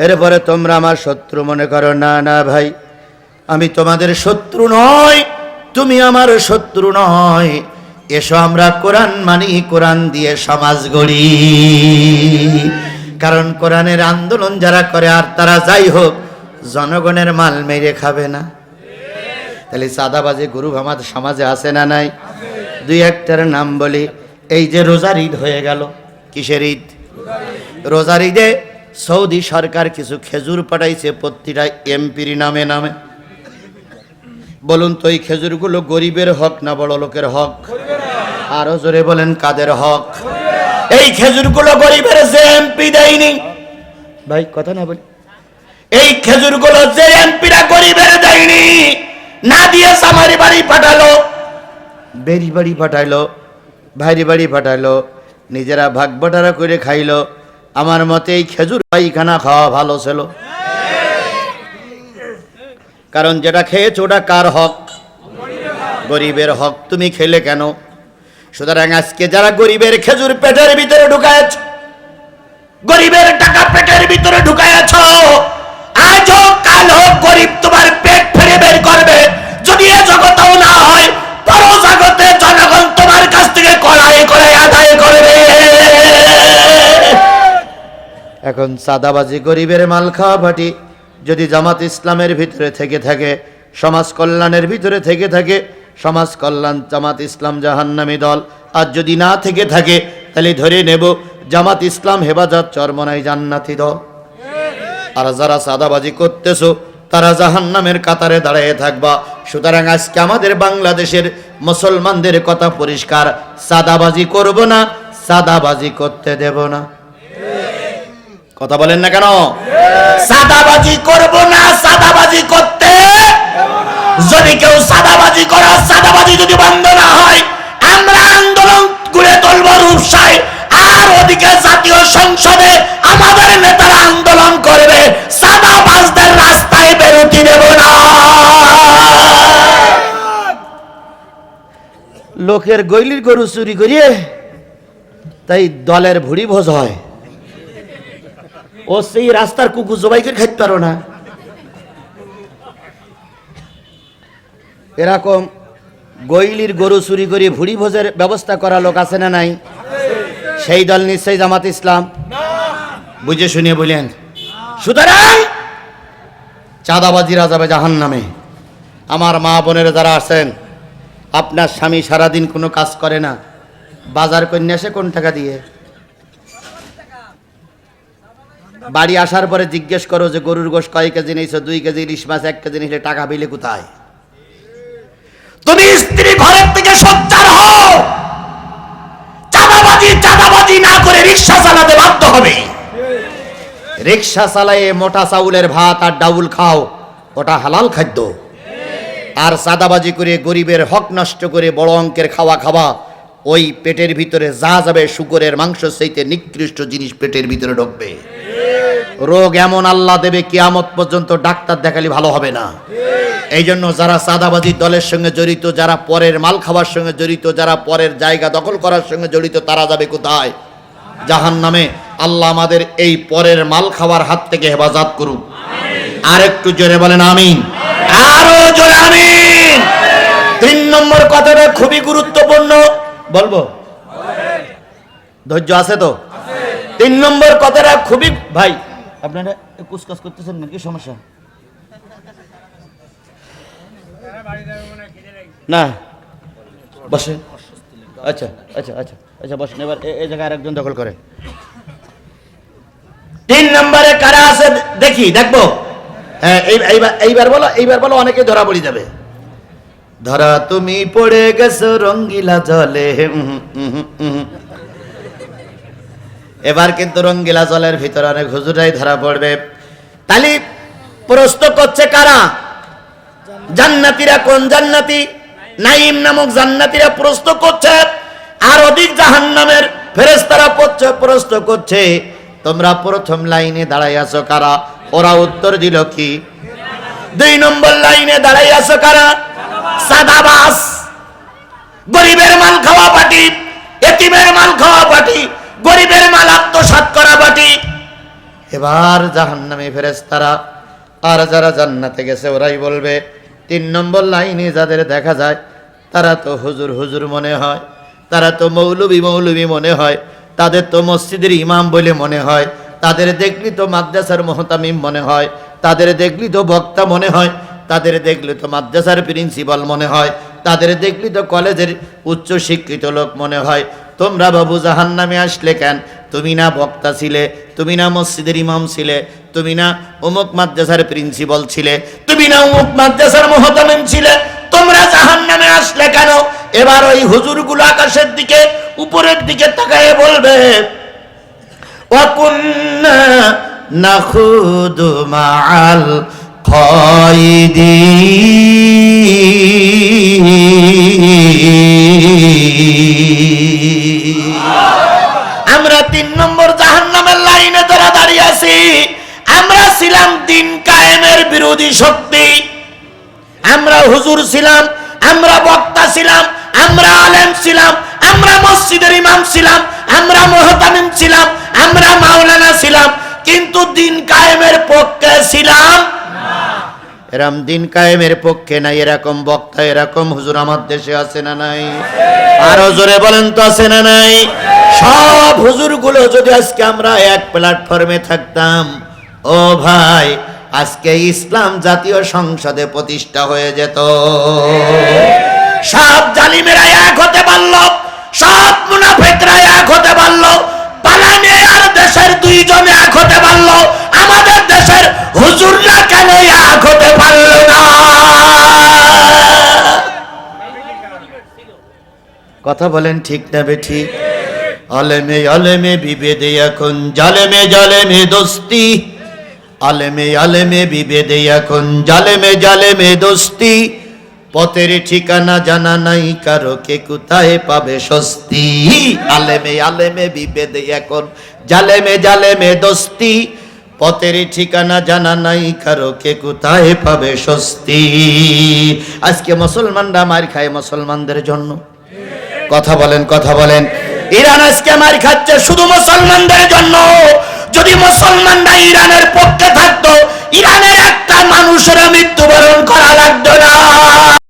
এরপরে তোমরা আমার শত্রু মনে করো, না না ভাই, আমি তোমাদের শত্রু নয়, তুমি আমার শত্রু নয়। এসো আমরা কোরআন মানি, কোরআন দিয়ে সমাজ গড়ি। কারণ কোরআনের আন্দোলন যারা করে, আর তারা যাই হোক জনগণের মাল মেরে খাবে না। তাহলে চাঁদাবাজি গুরু আমাদের সমাজে আছে না নাই? 2-1টার নাম বলি। এই যে রোজার ঈদ হয়ে গেল, কিসের ঈদ? রোজার ঈদে সৌদি সরকার কিছু খেজুর পাঠাইছে প্রতিটা এমপির নামে নামে। বলুন তো, এই খেজুরগুলো গরিবের হক না বড় লোকের হক? আরো জোরে বলেন, কাদের হক? এই খেজুরগুলো গরিবের যে এমপি দেয়নি, ভাই কথা না বলি, এই খেজুরগুলো যে এমপিরা গরিবের দেয়নি, না দিয়ে সামারি বাড়ি পাঠালো, বেরি বাড়ি পাঠাইলো, ভাইরি বাড়ি পাঠাইলো, নিজেরা ভাগ বাটারা করে খাইলো। আমার মতে এই খেজুর পাইখানা খাওয়া ভালো ছিল, কারণ যেটা খেয়েছো ওটা কার হক? গরিবের হক। তুমি খেলে কেন? সুতরাং আজকে যারা গরিবের খেজুর পেটের ভিতরে ঢুকায়ছ, গরিবের টাকা পেটের ভিতরে ঢুকায়ছ, আজ হোক কাল হোক গরিব তোমার পেট ফেরে বের করবে। যদি এ জগতেও না হয়, পর জগতে জনগণ তোমার কাছ থেকে কড়াই করে আদায় সাদাবাজি, গরিবের মাল খাওয়া পার্টি যদি জামাত ইসলামের ভিতরে থেকে থাকে, সমাজ কল্যাণের ভিতরে থেকে থাকে, সমাজ কল্যাণ জামাত ইসলাম জাহান্নামী দল। আর যদি না থেকে থাকে তাহলে ধরে নেব জামাত ইসলাম হেফাজত চরমনাই জান্নাতি দল। আর যারা সাদাবাজি করতেছো তারা জাহান্নামের কাতারে দাঁড়িয়ে থাকবা। সুতরাং আজকে আমাদের বাংলাদেশের মুসলমানদের কথা পরিষ্কার, সাদাবাজি করব না, সাদাবাজি করতে দেব না। কথা বলেন না কেন? সাদাবাজি করব না, সাদাবাজি করতে। যদি কেউ সাদাবাজি করে, সাদাবাজি যদি বন্ধ না হয়, আমরা আন্দোলন করে তুলব রূপসায়। আর ওদিকে জাতীয় সংসদে আমাদের নেতারা আন্দোলন করবে, সাদাবাজদের রাস্তায় বেরোতে দেব না। লোকের গইলির গরু চুরি করিয়ে তাই দলের ভুড়ি ভোজ হয়। ও সেই রাস্তার কুকুর জবাই করে খাইতে পারো না। এরকম গইলির গরু চুরি করে ভুড়ি ভোজের ব্যবস্থা করা লোক আছে না নাই? সেই দল নিশ্চয়ই জামাত ইসলাম। বুঝে শুনিয়ে বললেন। সুতরাং চাঁদাবাজিরা যাবে জাহান্নামে। আমার মা বোনেরা যারা আছেন, আপনার স্বামী সারাদিন কোনো কাজ করে না, বাজার করে আসে কোন টাকা দিয়ে? বাড়ি আসার পরে জিজ্ঞেস করো যে গরুর গোশ কয় কেজি নিয়েছো, 2 কেজি ইলিশ মাছ 1 কেজি নিলে টাকা বিলে কোথায়? তুমি স্ত্রী ঘরের থেকে সোচ্চার হও, চাঁদাবাজি না করে রিকশা চালাতে বাধ্য হবে। রিকশা চালায়ে মোটা চাউলের ভাত আর ডাউল খাও, ওটা হালাল খাদ্য। আর চাঁদাবাজি করে গরিবের হক নষ্ট করে বড় অঙ্কের খাওয়া, ওই পেটের ভিতরে যা যাবে শুকরের মাংস চাইতে নিকৃষ্ট জিনিস পেটের ভিতরে ঢুকবে। রোগ এমন আল্লাহ দেবে কিয়ামত পর্যন্ত ডাক্তার দেখালে ভালো হবে না। এই জন্য যারা চাঁদাবাজির দলের সঙ্গে জড়িত, যারা পরের মাল খাওয়ার সঙ্গে জড়িত, যারা পরের জায়গা দখল করার সঙ্গে জড়িত, তারা যাবে কোথায়? জাহান্নামে। আল্লাহ আমাদের এই পরের মাল খাওয়ার হাত থেকে হেফাজত করুক। আর একটু জোরে বলেন আমিন। আরো জোরে আমিন। 3 নম্বর কথাটা খুবই গুরুত্বপূর্ণ, বলবো? ধৈর্য আছে তো? 3 নম্বর কথাটা খুবই, ভাই আপনারা কুচকাচ করতেছেন নাকি? সমস্যা না, বসেন। আচ্ছা আচ্ছা আচ্ছা আচ্ছা বসেন। এবার এই জায়গায় আরেকজন দখল করে। 3 নম্বরে কারা আছে দেখি, দেখবো। হ্যাঁ, এইবার বলো, অনেকে ধরা পড়ে যাবে। ধরা তুমি পড়ে গেছো রঙ্গিলা জলে। এবার কিন্তু রঙ্গিলা জলের ভিতরে অনেক হুজুরাই ধরা পড়বে। তালি প্রশ্ন করছে কারা? জান্নাতীরা। কোন জান্নাতি? নাঈম নামক জান্নাতীরা প্রশ্ন করছে। আর অধিক জাহান্নামের ফেরেশতারা প্রশ্ন করছে, তোমরা প্রথম লাইনে দাঁড়াই আছো কারা? ওরা উত্তর দিল কি? 2 নম্বর লাইনে দাঁড়াই আছো কারা? সাদাবাজ, গরিবের মাল খাওয়া পার্টি, এতিমের মাল খাওয়া পার্টি, গরিবের মাল আত্মসাৎ করা পার্টি। এবার জাহান্নামী ফেরেশতারা আর যারা জান্নাতে গেছে ওরাই বলবে, 3 নম্বর লাইনে যাদের দেখা যায় তারা তো হুজুর হুজুর মনে হয়, তারা তো মৌলবী মৌলবী মনে হয়, তাদের তো মসজিদের ইমাম বলে মনে হয়, তাদের দেখলি তো মাদ্রাসার মুহতামিম মনে হয়, তাদের দেখলি তো বক্তা মনে হয়, তাদের দেখলি তো মাদ্রাসার প্রিন্সিপাল মনে হয়, তাদের দেখলি তো কলেজের উচ্চ শিক্ষিত লোক মনে হয়। তোমরা বাবু জাহান্নামে আসলে কেন? তুমি না বক্তা ছিলে, তুমি না মসজিদের ইমাম ছিলে, তুমি না অমুক মাদ্রাসার প্রিন্সিপাল ছিলে, তুমি না অমুক মাদ্রাসার মুহতামিম ছিলে, তোমরা জাহান্নামে আসলে কেন? এবার ওই হুজুরগুলো আকাশের দিকে, উপরের দিকে তাকায় বলবে, ওয়াকুন্না নাখুদু মাআল কায়দিন। আমরা 3 নম্বর জাহান্নামের লাইনে ধরে দাঁড়িয়ে আছি। আমরা ছিলাম দিন কায়েমের বিরোধী শক্তি, আমরা হুজুর ছিলাম, আমরা বক্তা ছিলাম, আমরা আলেম ছিলাম, আমরা মসজিদের ইমাম ছিলাম, আমরা মুহতামিম ছিলাম, আমরা মাওলানা ছিলাম, কিন্তু দিন কায়েমের পক্ষে ছিলাম না। এরকম দিন কায়েমের পক্ষে নাই এরকম বক্তা, এরকম হুজুর আমার দেশে আছে না নাই? আরো জোরে বলেন তো আছে না নাই? সব হুজুরগুলো যদি আজকে আমরা এক প্ল্যাটফর্মে থাকতাম, ও ভাই, আজকে ইসলাম জাতীয় সংসদে প্রতিষ্ঠা হয়ে যেত। সব জালিমেরা এক হতে পারল, সব মুনাফিকরা এক হতে পারল, পালানে আর দেশের দুইজন এক হতে পারল, আমাদের দেশের হুজুররা কেন এক হতে পারল না? কথা বলেন ঠিক না বেঠিক? আলেমে আলেমে বিভেদে এখন জালেমে জালেমে দোস্তি, আলেমে আলেমে বিভেদে এখন জালেমে জালেমে দোস্তি, পথের ঠিকানা জানা নাই কারো, কে কোথায় পাবে স্বস্তি। আলেমে আলেমে বিভেদে এখন জালেমে জালেমে দোস্তি, পথের ঠিকানা জানা নাই কারো, কে কোথায় পাবে স্বস্তি। আজকে মুসলমানরা মার খায় মুসলমানদের জন্য। কথা বলেন, কথা বলেন। ইরান আজকে মার খাচ্ছে শুধু মুসলমানদের জন্য। যদি মুসলমানরা ইরানের পক্ষে থাকতো, ইরানের একটা মানুষের মৃত্যুবরণ করা লাগতো